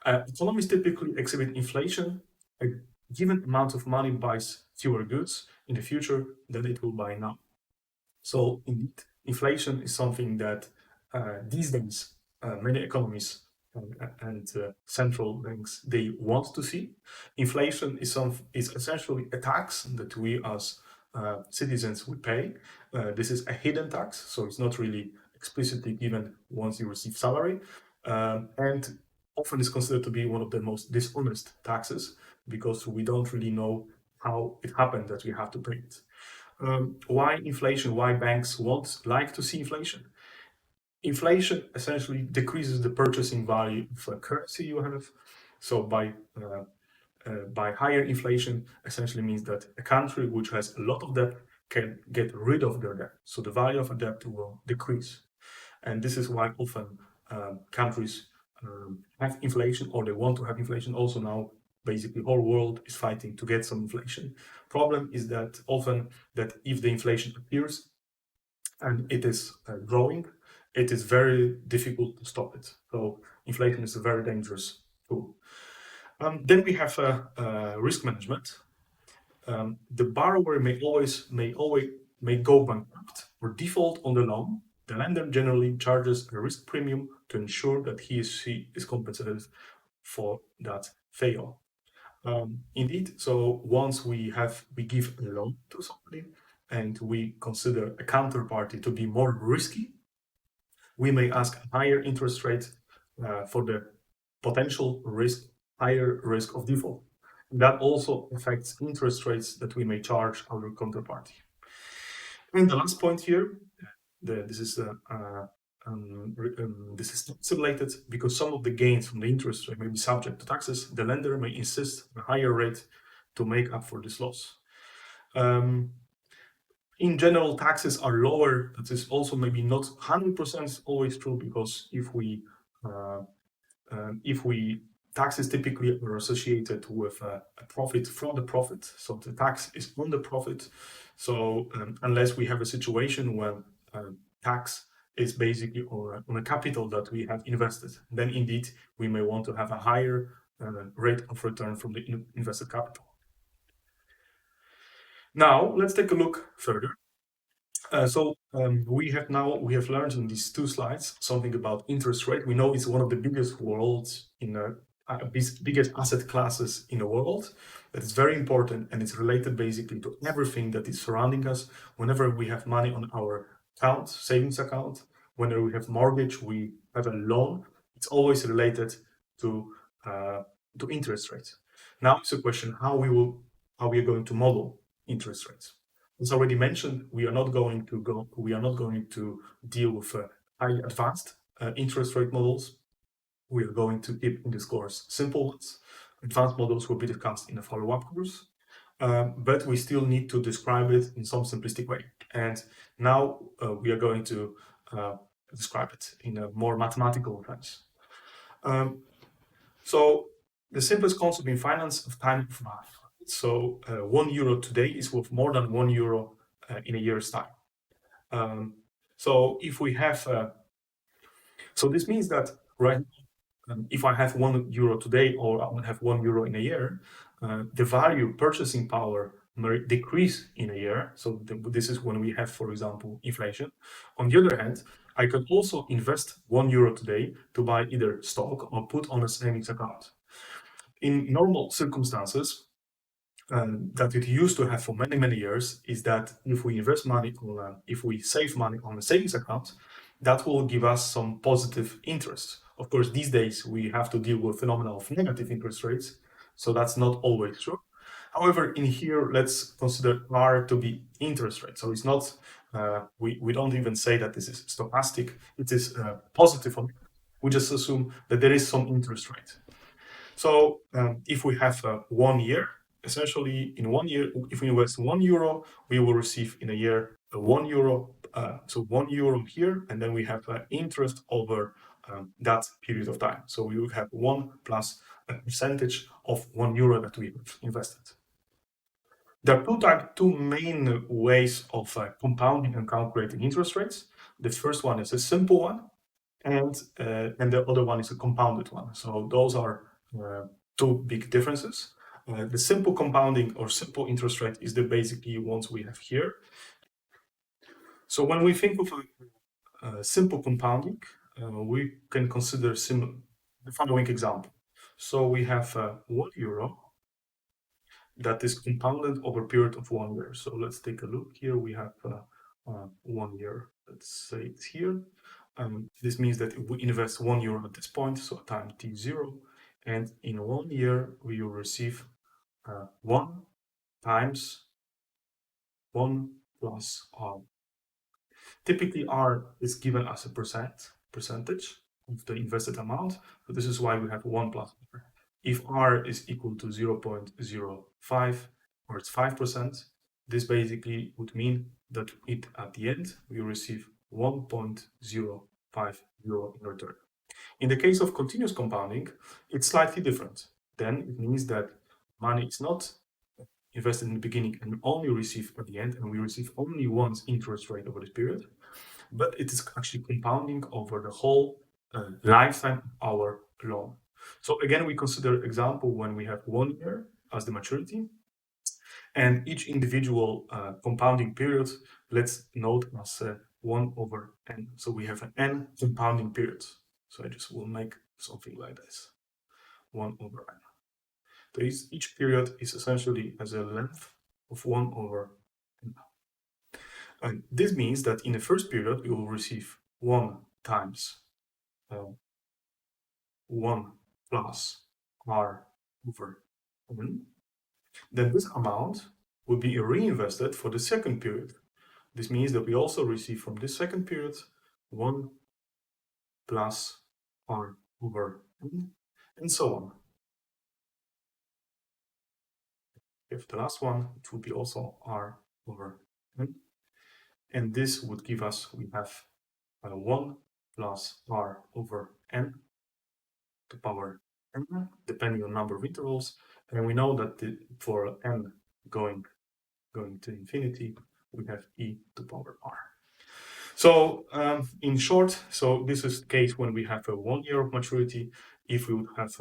Economies typically exhibit inflation. A given amount of money buys fewer goods in the future than it will buy now. So indeed, inflation is something that these days many economies and central banks, they want to see. Inflation is essentially a tax that we as citizens would pay. This is a hidden tax, so it's not really explicitly given once you receive salary, and often is considered to be one of the most dishonest taxes because we don't really know how it happened that we have to pay it. Why inflation? Why banks like to see inflation? Inflation essentially decreases the purchasing value of a currency you have. So by higher inflation, essentially means that a country which has a lot of debt can get rid of their debt. So the value of a debt will decrease, and this is why often countries have inflation, or they want to have inflation. Also now, basically, whole world is fighting to get some inflation. Problem is that often that if the inflation appears and it is growing, it is very difficult to stop it. So inflation is a very dangerous tool. Then we have risk management. The borrower may go bankrupt or default on the loan. The lender generally charges a risk premium to ensure that he or she is compensated for that fail. Indeed, so once we give a loan to somebody and we consider a counterparty to be more risky, we may ask a higher interest rate for the potential higher risk of default. That also affects interest rates that we may charge our counterparty. And the last point here, this is tax related because some of the gains from the interest rate may be subject to taxes. The lender may insist on a higher rate to make up for this loss. In general, taxes are lower. That is also maybe not 100% always true, because if we taxes typically are associated with a profit from the profit, so the tax is on the profit. So unless we have a situation where tax is basically on a capital that we have invested, then indeed we may want to have a higher rate of return from the invested capital. Now let's take a look further. We have learned in these two slides something about interest rate. We know it's one of the biggest worlds in biggest asset classes in the world. That is very important, and it's related basically to everything that is surrounding us. Whenever we have money on our account, savings account, whenever we have mortgage, we have a loan. It's always related to interest rates. Now it's a question how we are going to model interest rates. As already mentioned, we are not going to deal with highly advanced interest rate models. We are going to keep in this course simple ones. Advanced models will be discussed in a follow-up course, but we still need to describe it in some simplistic way. And now we are going to describe it in a more mathematical sense. So the simplest concept in finance of time of math. So €1 today is worth more than €1 in a year's time. So if we have, so this means that if I have €1 today, or I will have €1 in a year, the value purchasing power may decrease in a year. So this is when we have, for example, inflation. On the other hand, I can also invest €1 today to buy either stock or put on a savings account. In normal circumstances, that it used to have for many, many years is that if we invest money if we save money on a savings account, that will give us some positive interest. Of course, these days we have to deal with phenomena of negative interest rates, so that's not always true. However, in here, let's consider R to be interest rate. So it's not, we don't even say that this is stochastic, it is positive. We just assume that there is some interest rate. So if we have 1 year, essentially in 1 year, if we invest €1, we will receive in a year €1. So €1 here, and then we have interest over that period of time. So we will have 1 plus a percentage of €1 that we have invested. There are two main ways of compounding and calculating interest rates. The first one is a simple one, and the other one is a compounded one. So those are two big differences. The simple compounding or simple interest rate is the basically ones we have here. So when we think of simple compounding, we can consider the following example. So we have €1 that is compounded over a period of 1 year. So let's take a look here. We have 1 year. Let's say it's here. This means that if we invest €1 at this point, so time t0, and in 1 year we will receive 1 times 1 plus R. Typically, R is given as a percentage of the invested amount, so this is why we have 1 plus R. If R is equal to 0.05, or it's 5%, this basically would mean that at the end we receive €1.05 in return. In the case of continuous compounding, it's slightly different. Then it means that money is not invested in the beginning and only received at the end, and we receive only one's interest rate over this period, but it is actually compounding over the whole lifetime of our loan. So again, we consider example when we have 1 year as the maturity, and each individual compounding period, let's note as 1 over n. So we have an n compounding period. So I just will make something like this, 1 over n. So each period is essentially as a length of 1 over n. And this means that in the first period, we will receive 1 times 1 plus r over n. Then this amount will be reinvested for the second period. This means that we also receive from this second period 1 plus r over n, and so on. If the last one, it will be also r over n. And this would give us, we have 1 plus r over n to power n, depending on number of intervals. And we know that for n going to infinity, we have e to power r. So in short, so this is the case when we have a 1 year of maturity. If we would have,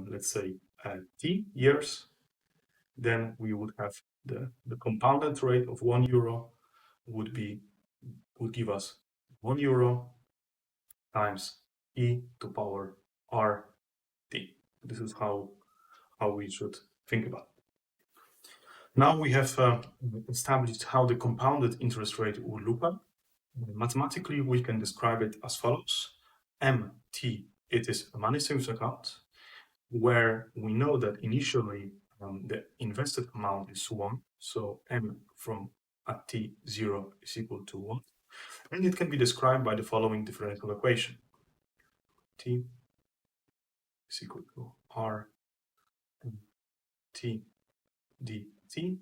let's say, t years, then we would have the compounded rate of €1 would give us €1 times e to power r t. This is how we should think about it. Now we have established how the compounded interest rate would look like. Mathematically, we can describe it as follows. MT, it is a money savings account where we know that initially the invested amount is 1. So M from at T0 is equal to 1. And it can be described by the following differential equation. T is equal to R T dt.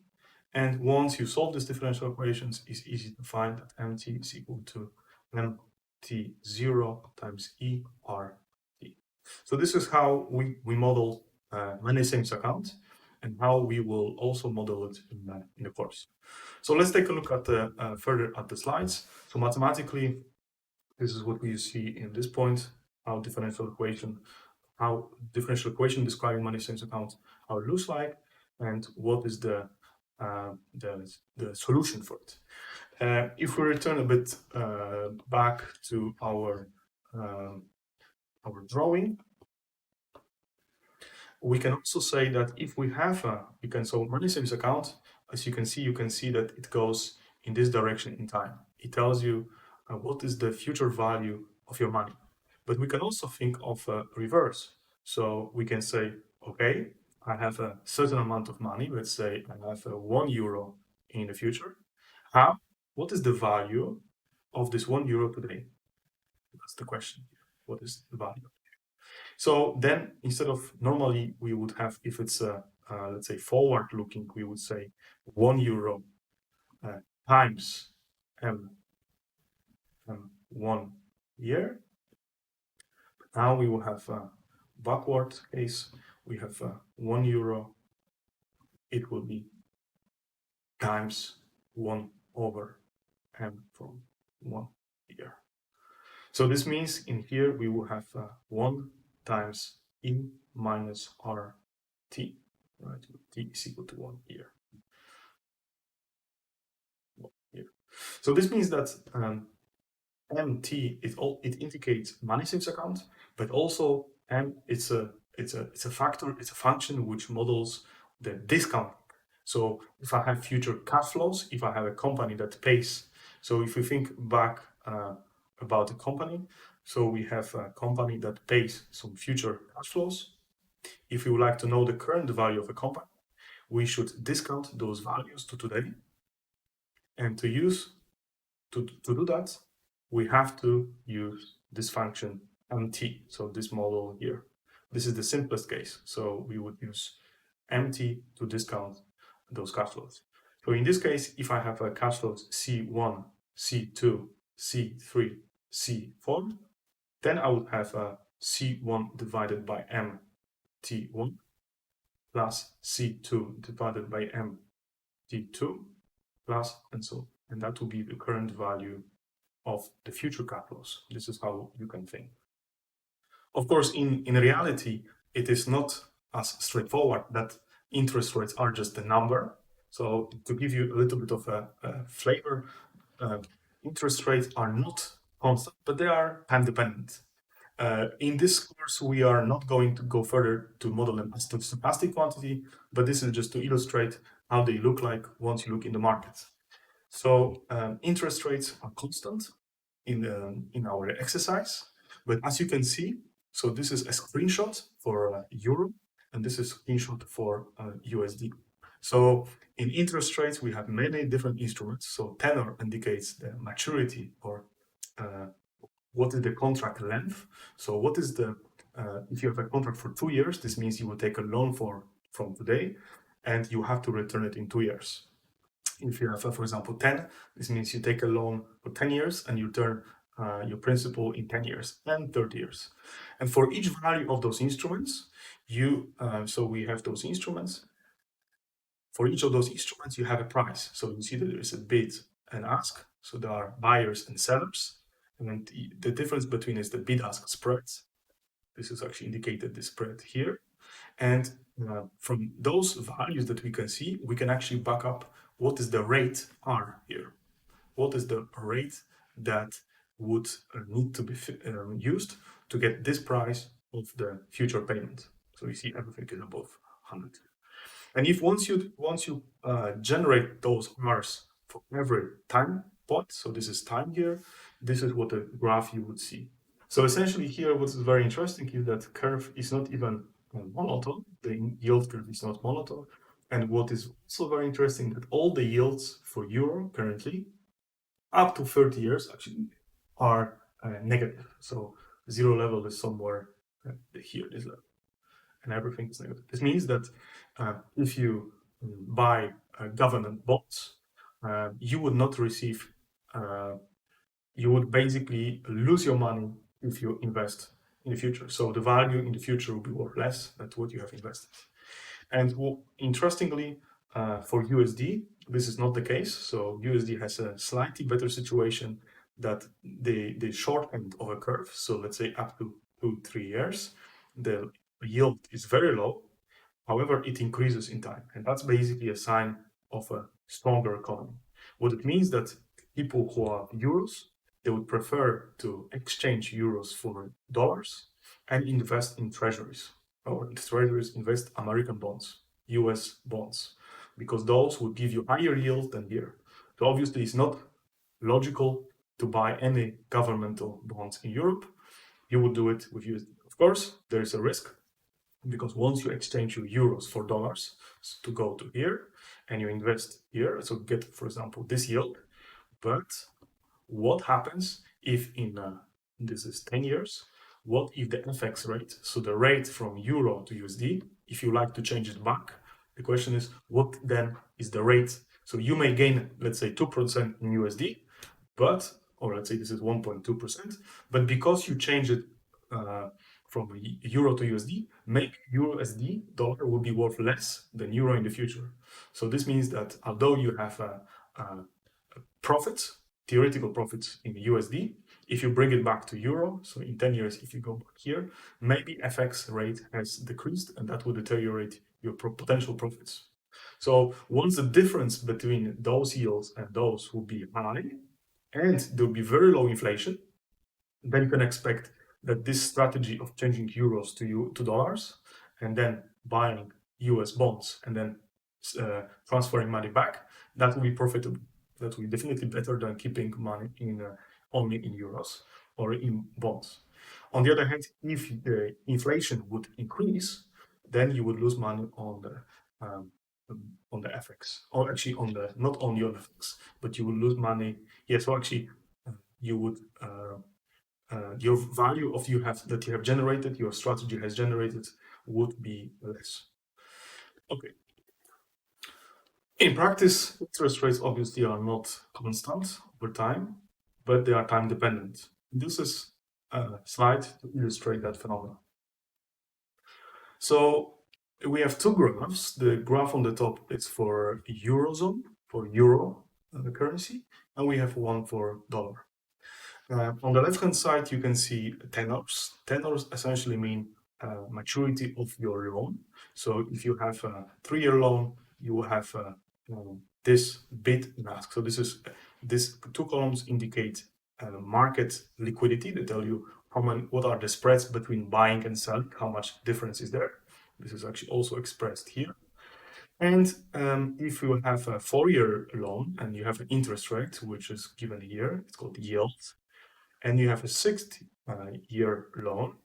And once you solve these differential equations, it's easy to find that MT is equal to MT0 times ERT. So this is how we model money savings account and how we will also model it in the course. So let's take a look at the further at the slides. So mathematically, this is what we see in this point, how differential equation describing money savings account, how it looks like, and what is the solution for it. If we return a bit back to our drawing, we can also say that if we have so money savings account, as you can see that it goes in this direction in time. It tells you what is the future value of your money. But we can also think of a reverse. So we can say, okay, I have a certain amount of money. Let's say I have €1 in the future. What is the value of this €1 today? That's the question. What is the value? So then, instead of normally we would have, if it's let's say forward looking, we would say €1 times m 1 year. Now we will have a backward case. We have €1. It will be times 1 over m from 1 year. So this means in here we will have 1 times e minus rt, right? T is equal to 1 year. 1 year. So this means that MT it indicates money savings account, but also M it's a factor, it's a function which models the discount. So if I have future cash flows, if I have a company that pays, so if we think back about a company, so we have a company that pays some future cash flows. If you would like to know the current value of a company, we should discount those values to today. And to do that, we have to use this function MT. So this model here. This is the simplest case. So we would use MT to discount those cash flows. So in this case, if I have a cash flows C1, C2, C3, C4, then I would have a C1 divided by MT1 plus C2 divided by MT2 plus and so on. And that will be the current value of the future cash flows. This is how you can think. Of course, in reality, it is not as straightforward that interest rates are just a number. So to give you a little bit of a flavor, interest rates are not constant, but they are time dependent. In this course, we are not going to go further to model them as stochastic quantity, but this is just to illustrate how they look like once you look in the market. So interest rates are constant in our exercise, but as you can see, so this is a screenshot for euro, and this is a screenshot for USD. So in interest rates, we have many different instruments. So tenor indicates the maturity or what is the contract length. So what is the, if you have a contract for 2 years, this means you will take a loan from today and you have to return it in 2 years. If you have, for example, 10, this means you take a loan for 10 years and you turn your principal in 10 years and 30 years. And for each value of those instruments, so we have those instruments. For each of those instruments, you have a price. So you see that there is a bid and ask. So there are buyers and sellers. And then the difference between is the bid-ask spreads. This is actually indicated, the spread here. And from those values that we can see, we can actually back up what is the rate R here. What is the rate that would need to be used to get this price of the future payment. So you see everything is above 100. And if once you generate those R's for every time pot, so this is time here, this is what the graph you would see. So essentially here, what's very interesting is that curve is not even monotone. The yield curve is not monotone. And what is also very interesting that all the yields for euro currently, up to 30 years actually, are negative. So zero level is somewhere here, this level, and everything is negative. This means that if you buy government bonds, you would not receive, you would basically lose your money if you invest in the future. So the value in the future will be worth less than what you have invested. And interestingly, for USD, this is not the case. So USD has a slightly better situation that the short end of a curve, so let's say up to 2-3 years, the yield is very low. However, it increases in time. And that's basically a sign of a stronger economy. What it means that people who are euros, they would prefer to exchange euros for dollars and invest in treasuries. Or treasuries invest American bonds, US bonds, because those would give you higher yield than here. So obviously it's not logical to buy any governmental bonds in Europe. You would do it with USD. Of course, there is a risk, because once you exchange your euros for dollars to go to here and you invest here, so get, for example, this yield. But what happens if this is 10 years, what if the FX rate, so the rate from euro to USD, if you like to change it back, the question is, what then is the rate? So you may gain, let's say, 2% in USD, but, or let's say this is 1.2%, but because you change it from euro to USD, maybe USD dollar will be worth less than euro in the future. So this means that although you have a profits, theoretical profits in USD, if you bring it back to euro, so in 10 years, if you go back here, maybe FX rate has decreased and that will deteriorate your potential profits. So once the difference between those yields and those will be high, and there'll be very low inflation, then you can expect that this strategy of changing euros to dollars and then buying US bonds and then transferring money back, that will be profitable. That will be definitely better than keeping money in only in euros or in bonds. On the other hand, if the inflation would increase, then you would lose money on the FX, or actually on the not only on FX, but you will lose money. Yeah, so actually, you would your value of that you have generated, your strategy has generated, would be less. Okay. In practice, interest rates obviously are not constant over time, but they are time dependent. This is a slide to illustrate that phenomenon. So we have two graphs. The graph on the top is for Eurozone, for euro currency, and we have one for dollar. On the left-hand side, you can see tenors. Tenors essentially mean maturity of your loan. So if you have a 3-year loan, you will have this bid and ask. So these two columns indicate market liquidity. They tell you what are the spreads between buying and selling, how much difference is there. This is actually also expressed here. And if you have a 4-year loan and you have an interest rate, which is given here, it's called yield, and you have a 6-year loan,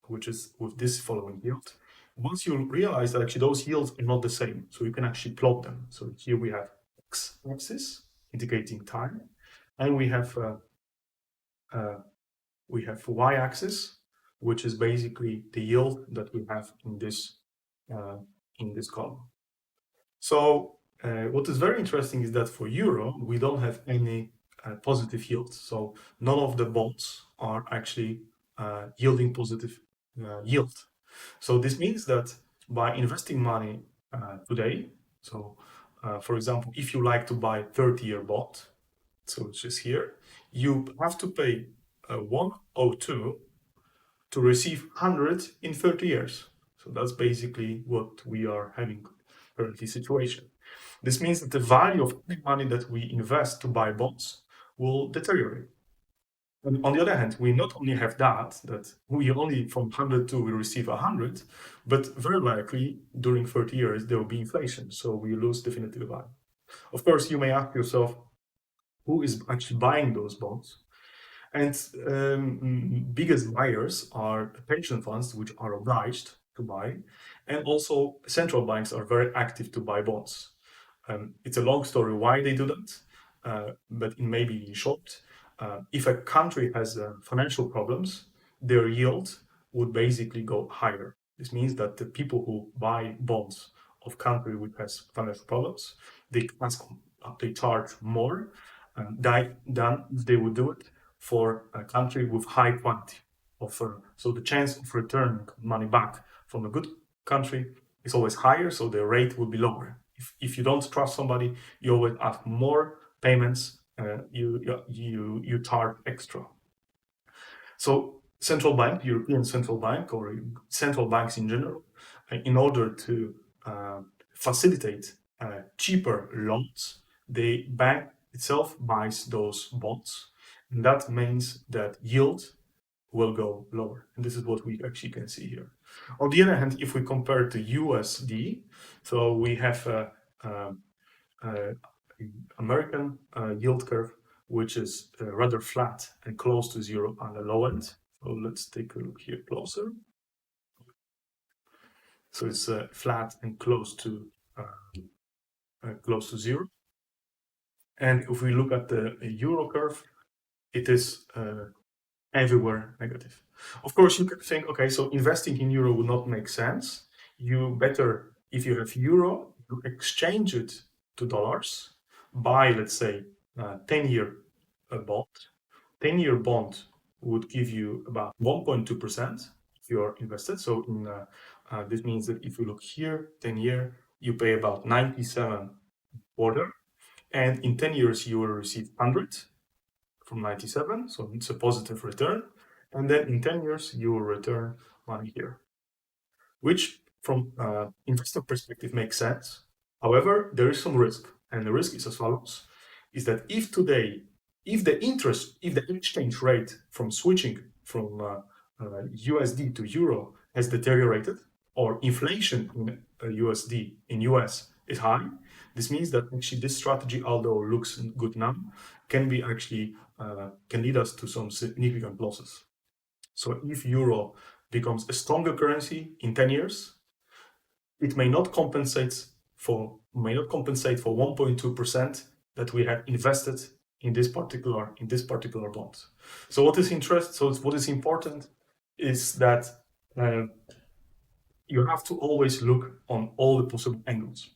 which is with this following yield, once you realize that actually those yields are not the same, so you can actually plot them. So here we have x-axis indicating time, and we have y-axis, which is basically the yield that we have in this column. So What is very interesting is that for euro, we don't have any positive yields. So none of the bonds are actually yielding positive yield. So this means that by investing money today, so for example, if you like to buy 30-year bond, so it's just here, you have to pay 102 to receive 100 in 30 years. So that's basically what we are having currently situation. This means that the value of any money that we invest to buy bonds will deteriorate. And on the other hand, we not only have that we only from 102 we receive 100, but very likely during 30 years there will be inflation, so we lose definitive value. Of course, you may ask yourself, who is actually buying those bonds? And biggest buyers are pension funds, which are obliged to buy, and also central banks are very active to buy bonds. It's a long story why they do that, but maybe in short, if a country has financial problems, their yield would basically go higher. This means that the people who buy bonds of country which has financial problems, they charge more than they would do it for a country with high quantity of. So the chance of returning money back from a good country is always higher, so the rate will be lower. If you don't trust somebody, you always ask more payments. You charge extra. So central bank, European central bank, or central banks in general, in order to facilitate cheaper loans, the bank itself buys those bonds, and that means that yield will go lower. And this is what we actually can see here. On the other hand, if we compare to USD, so we have American yield curve, which is rather flat and close to zero on the low end. So let's take a look here closer. So it's flat and close to zero. And if we look at the euro curve, it is everywhere negative. Of course, you can think, okay, so investing in euro would not make sense. You better, if you have euro, you exchange it to dollars, buy, let's say, 10-year bond. 10-year bond would give you about 1.2% if you are invested. So this means that if you look here, 10-year, you pay about 97 quarter, and in 10 years you will receive 100 from 97, so it's a positive return. And then in 10 years, you will return money here, which from investor perspective makes sense. However, there is some risk, and the risk is as follows, is that if today, if the exchange rate from switching from USD to euro has deteriorated, or inflation in USD in US is high, this means that actually this strategy, although looks good now, can be actually can lead us to some significant losses. So if euro becomes a stronger currency in 10 years, it may not compensate for 1.2% that we have invested in this particular bond. So what is important is that you have to always look on all the possible angles.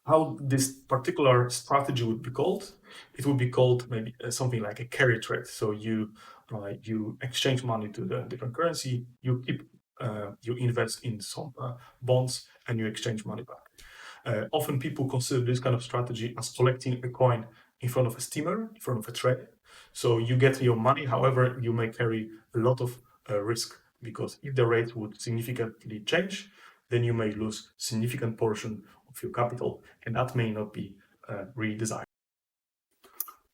How this particular strategy would be called? It would be called maybe something like a carry trade. So you exchange money to the different currency, you invest in some bonds, and you exchange money back. Often people consider this kind of strategy as collecting a coin in front of a steamer, in front of a train. So you get your money, however, you may carry a lot of risk, because if the rate would significantly change, then you may lose significant portion of your capital, and that may not be really desired.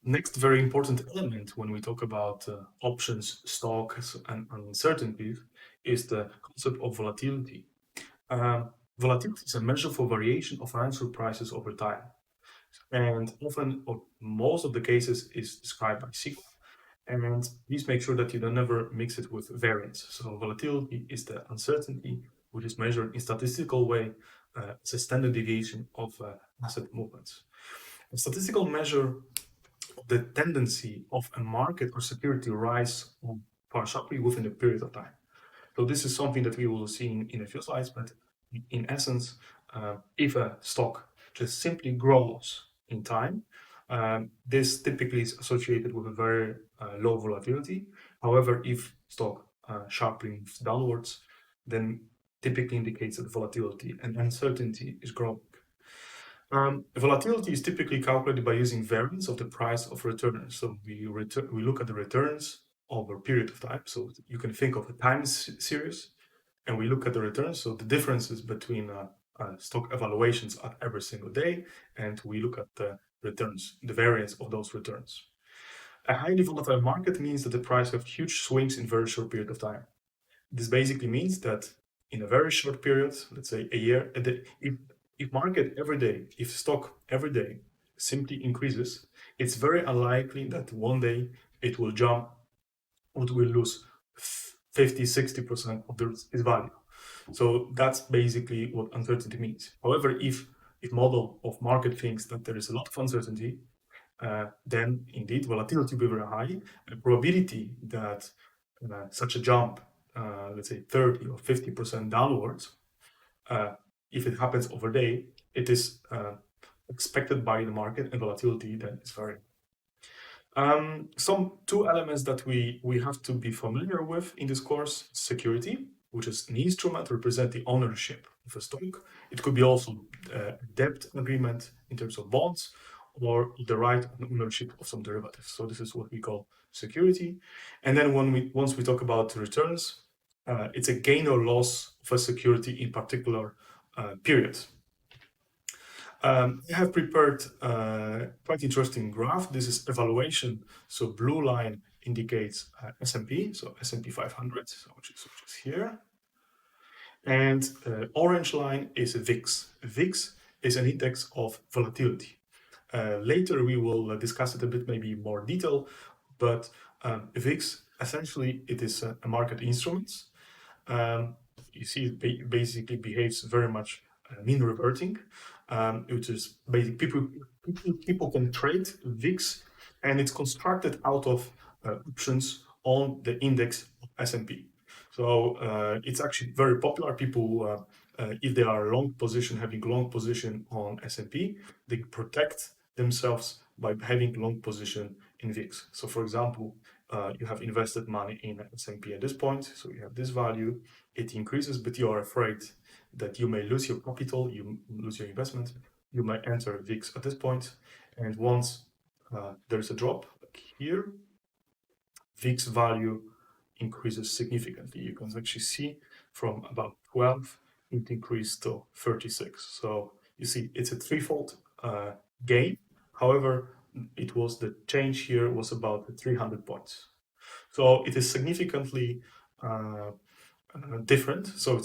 Next very important element when we talk about options, stocks, and uncertainties is the concept of volatility. Volatility is a measure for variation of financial prices over time, and often, or most of the cases, is described by sigma. And please make sure that you don't never mix it with variance. So volatility is the uncertainty which is measured in statistical way as a standard deviation of asset movements. A statistical measure of the tendency of a market or security rise or fall sharply within a period of time. So this is something that we will see in a few slides, but in essence, if a stock just simply grows in time. This typically is associated with a very low volatility. However, if stock sharply moves downwards, then typically indicates that volatility and uncertainty is growing. Volatility is typically calculated by using variance of the price of returns. So we look at the returns over a period of time. So you can think of a time series, and we look at the returns. So the differences between stock evaluations at every single day, and we look at the returns, the variance of those returns. A highly volatile market means that the price has huge swings in a very short period of time. This basically means that in a very short period, let's say a year, if market every day, if stock every day simply increases, it's very unlikely that one day it will jump or it will lose 50, 60% of its value. So that's basically what uncertainty means. However, if model of market thinks that there is a lot of uncertainty, then indeed volatility will be very high. The probability that such a jump, let's say 30 or 50% downwards, if it happens over day, it is expected by the market, and volatility then is very. Some two elements that we have to be familiar with in this course: security, which is an instrument representing ownership of a stock. It could be also a debt agreement in terms of bonds, or the right of ownership of some derivatives. So this is what we call security. And then once we talk about returns, it's a gain or loss of a security in particular period. I have prepared quite interesting graph. This is evaluation. So blue line indicates S&P, so S&P 500, so which is here. And orange line is a VIX. VIX is an index of volatility. Later we will discuss it a bit, maybe more detail, but VIX, essentially it is a market instrument. You see it basically behaves very much mean reverting, which is basically people can trade VIX, and it's constructed out of options on the index of S&P. So it's actually very popular. People, if they are long position, having long position on S&P, they protect themselves by having long position in VIX. So for example, you have invested money in S&P at this point, so you have this value, it increases, but you are afraid that you may lose your capital, you lose your investment, you may enter VIX at this point, and once there's a drop, like here, VIX value increases significantly. You can actually see from about 12, it increased to 36. So you see it's a threefold gain. However, the change here was about 300 points. So it is significantly different. So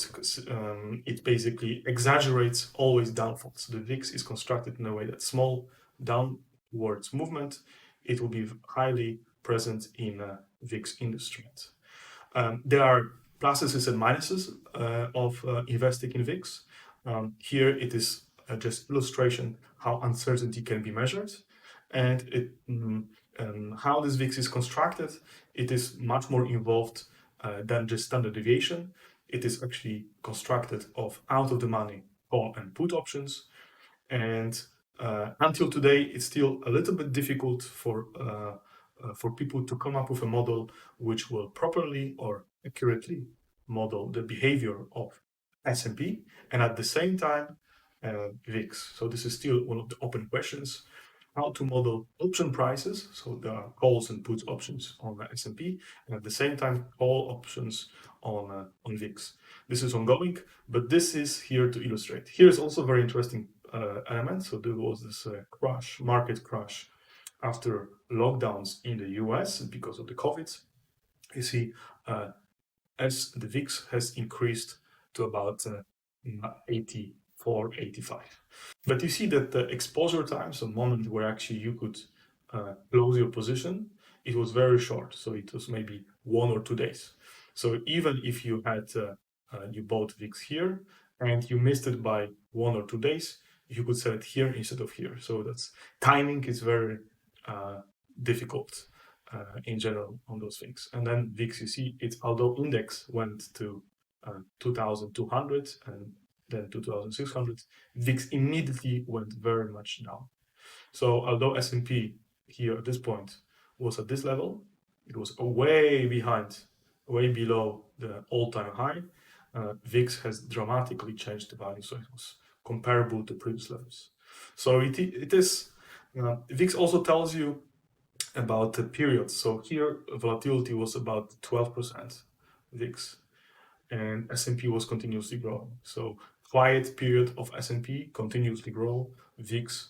it basically exaggerates always downfalls. So the VIX is constructed in a way that small downwards movement, it will be highly present in VIX instruments. There are pluses and minuses of investing in VIX. Here it is just illustration how uncertainty can be measured, and how this VIX is constructed. It is much more involved than just standard deviation. It is actually constructed of out of the money call and put options, and until today it's still a little bit difficult for people to come up with a model which will properly or accurately model the behavior of S&P and at the same time VIX. So this is still one of the open questions: how to model option prices, so there are calls and puts options on S&P, and at the same time call options on VIX. This is ongoing, but this is here to illustrate. Here is also a very interesting element. So there was this market crash after lockdowns in the US because of the COVID. You see, as the VIX has increased to about 84, 85. But you see that the exposure time, so moment where actually you could close your position, it was very short. So it was maybe 1 or 2 days. So even if you had you bought VIX here and you missed it by 1 or 2 days, you could sell it here instead of here. So that's timing is very difficult in general on those things. And then VIX, you see, although index went to 2,200 and then to 2600, VIX immediately went very much down. So although S&P here at this point was at this level, it was way behind, way below the all-time high. VIX has dramatically changed the value, so it was comparable to previous levels. So it is, VIX also tells you about the periods. So here volatility was about 12% VIX, and S&P was continuously growing. So quiet period of S&P continuously grow, VIX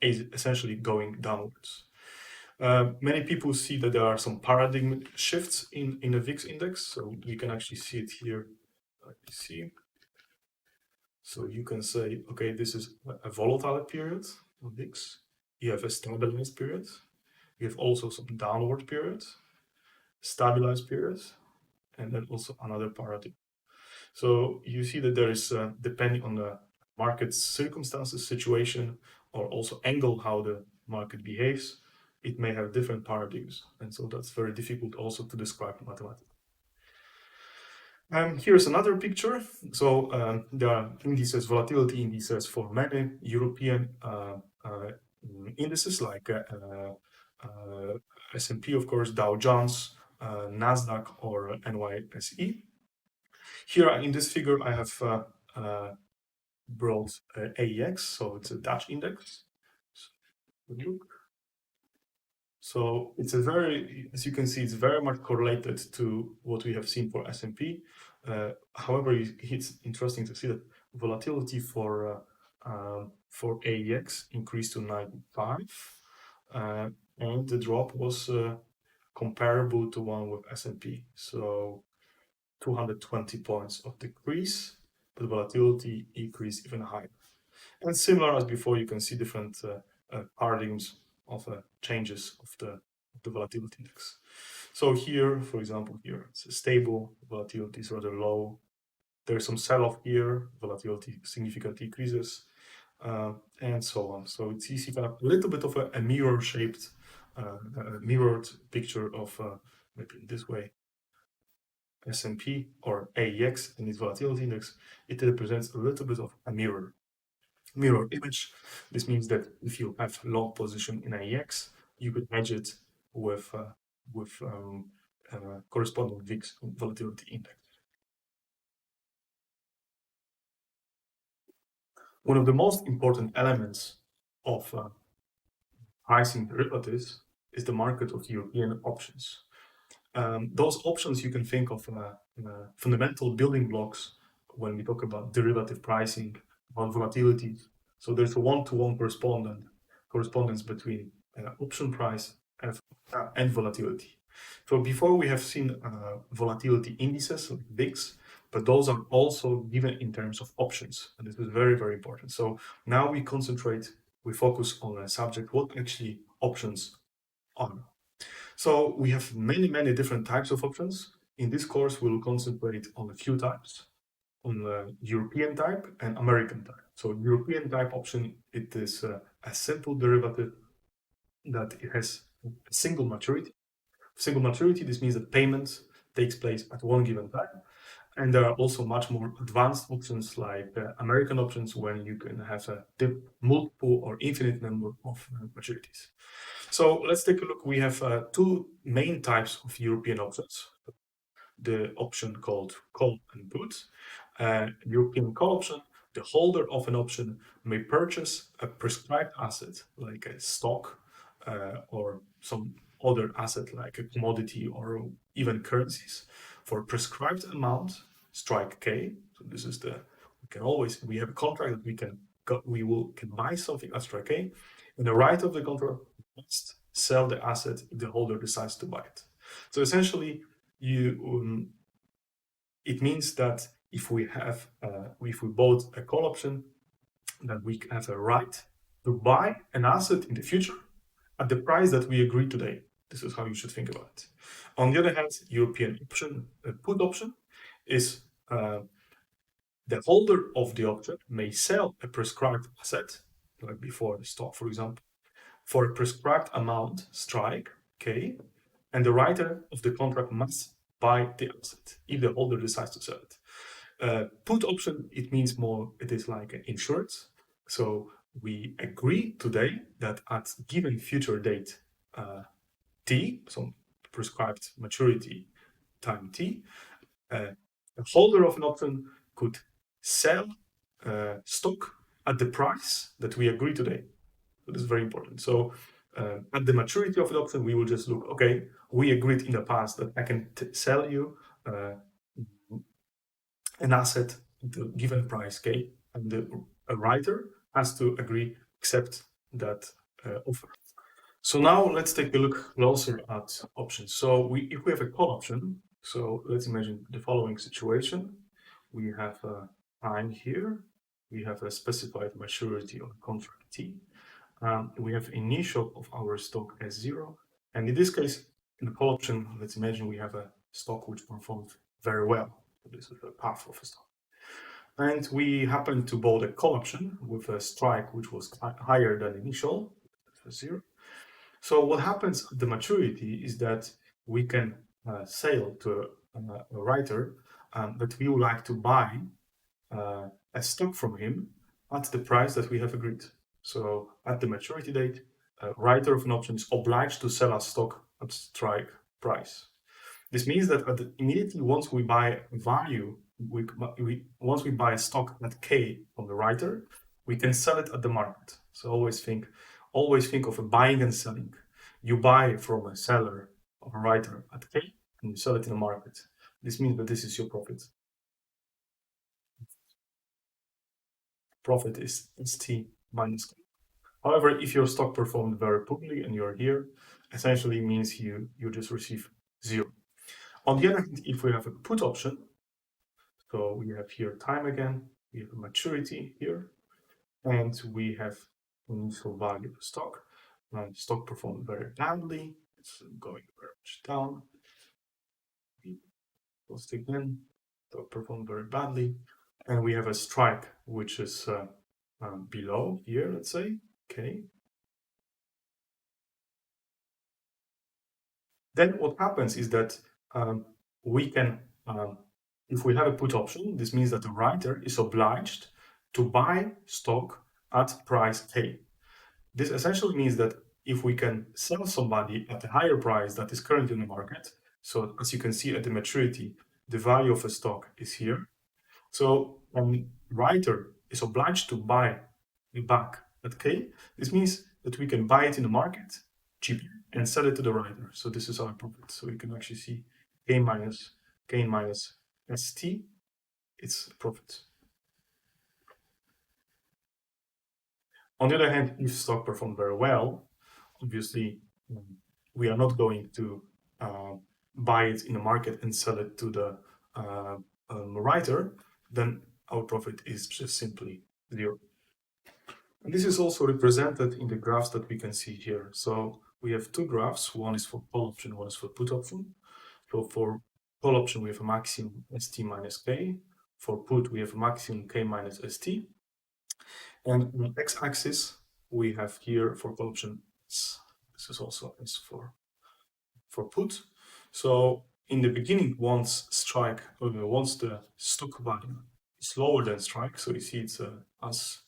is essentially going downwards. Many people see that there are some paradigm shifts in the VIX index. So you can actually see it here. Let me see. So you can say, okay, this is a volatile period of VIX. You have a stabilized period. You have also some downward periods, stabilized periods, and then also another paradigm. So you see that there is, depending on the market circumstances, situation, or also angle how the market behaves, it may have different paradigms. And so that's very difficult also to describe mathematically. Here's another picture. So there are indices, volatility indices for many European indices like S&P, of course, Dow Jones, Nasdaq, or NYSE. Here in this figure, I have brought AEX, so it's a Dutch index. So it's a very, as you can see, it's very much correlated to what we have seen for S&P. However, it's interesting to see that volatility for AEX increased to 95, and the drop was comparable to one with S&P. So 220 points of decrease, but volatility increased even higher. And similar as before, you can see different paradigms of changes of the volatility index. So here, for example, here it's a stable, volatility is rather low. There's some sell-off here, volatility significantly decreases, and so on. So it's easy, kind of a little bit of a mirror-shaped, mirrored picture of maybe this way. S&P or AEX and its volatility index, it represents a little bit of a mirror image. This means that if you have long position in AEX, you could hedge it with corresponding VIX volatility index. One of the most important elements of pricing derivatives is the market of European options. Those options you can think of fundamental building blocks when we talk about derivative pricing, about volatility. So there's a one-to-one correspondence between option price and volatility. So before we have seen volatility indices, like VIX, but those are also given in terms of options. And this is very, very important. So now we focus on a subject, what actually options are. So we have many, many different types of options. In this course, we'll concentrate on a few types, on the European type and American type. So European type option, it is a simple derivative that it has a single maturity. Single maturity, this means that payment takes place at one given time. And there are also much more advanced options like American options when you can have a multiple or infinite number of maturities. So let's take a look. We have two main types of European options. The option called call and put. European call option, the holder of an option may purchase a prescribed asset like a stock or some other asset like a commodity or even currencies for a prescribed amount, strike K. So this is we have a contract that can buy something at strike K, and the right of the contract must sell the asset if the holder decides to buy it. So essentially, it means that if we bought a call option, that we have a right to buy an asset in the future at the price that we agree today. This is how you should think about it. On the other hand, European option, put option, is the holder of the option may sell a prescribed asset, like before the stock, for example, for a prescribed amount, strike K, and the writer of the contract must buy the asset if the holder decides to sell it. Put option, it means more, it is like an insurance. So we agree today that at given future date t, so prescribed maturity time t, a holder of an option could sell stock at the price that we agree today. So this is very important. So at the maturity of an option, we will just look, okay, we agreed in the past that I can sell you an asset at the given price k, and a writer has to agree, accept that offer. So now let's take a look closer at options. So if we have a call option, so let's imagine the following situation. We have a time here, we have a specified maturity of contract T, we have initial of our stock as 0, and in this case, in the call option, let's imagine we have a stock which performed very well. So this is the path of a stock. And we happen to bought a call option with a strike which was higher than initial, 0. So what happens at the maturity is that we can sell to a writer that we would like to buy a stock from him at the price that we have agreed. So at the maturity date, a writer of an option is obliged to sell us stock at strike price. This means that immediately once we buy value, once we buy a stock at K from the writer, we can sell it at the market. So always think of a buying and selling. You buy from a seller of a writer at K and you sell it in the market. This means that this is your profit. Profit is ST minus K. However, if your stock performed very poorly and you're here, essentially means you just receive 0. On the other hand, if we have a put option, so we have here time again, we have a maturity here, and we have initial value of stock. Stock performed very badly, it's going very much down. Post again, stock performed very badly, and we have a strike which is below here, let's say, okay. Then what happens is that we can, if we have a put option, this means that the writer is obliged to buy stock at price K. This essentially means that if we can sell somebody at a higher price that is currently in the market, so as you can see at the maturity, the value of a stock is here. So writer is obliged to buy it back at K. This means that we can buy it in the market cheaper and sell it to the writer. So this is our profit. So you can actually see K minus ST, it's profit. On the other hand, if stock performed very well, obviously we are not going to buy it in the market and sell it to the writer, then our profit is just simply 0. And this is also represented in the graphs that we can see here. So we have two graphs, one is for call option, one is for put option. So for call option, we have a maximum ST minus K. For put, we have a maximum K minus ST. And on x-axis, we have here for call option, this is also S for put. So in the beginning, once the stock value is lower than strike, so you see it's as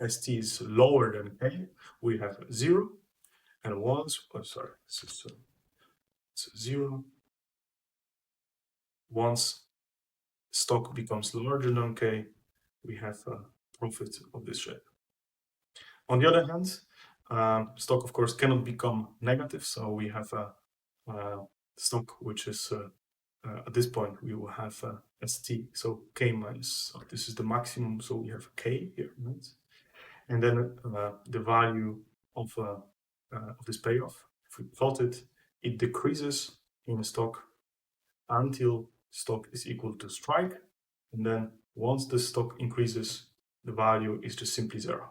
ST is lower than K, we have 0. And once, this is it's 0. Once stock becomes larger than K, we have a profit of this shape. On the other hand, stock, of course, cannot become negative. So we have a stock which is, at this point, we will have ST, so K minus, so this is the maximum, so we have K here, right? And then the value of this payoff, if we plot it, it decreases in stock until stock is equal to strike. And then once the stock increases, the value is just simply 0.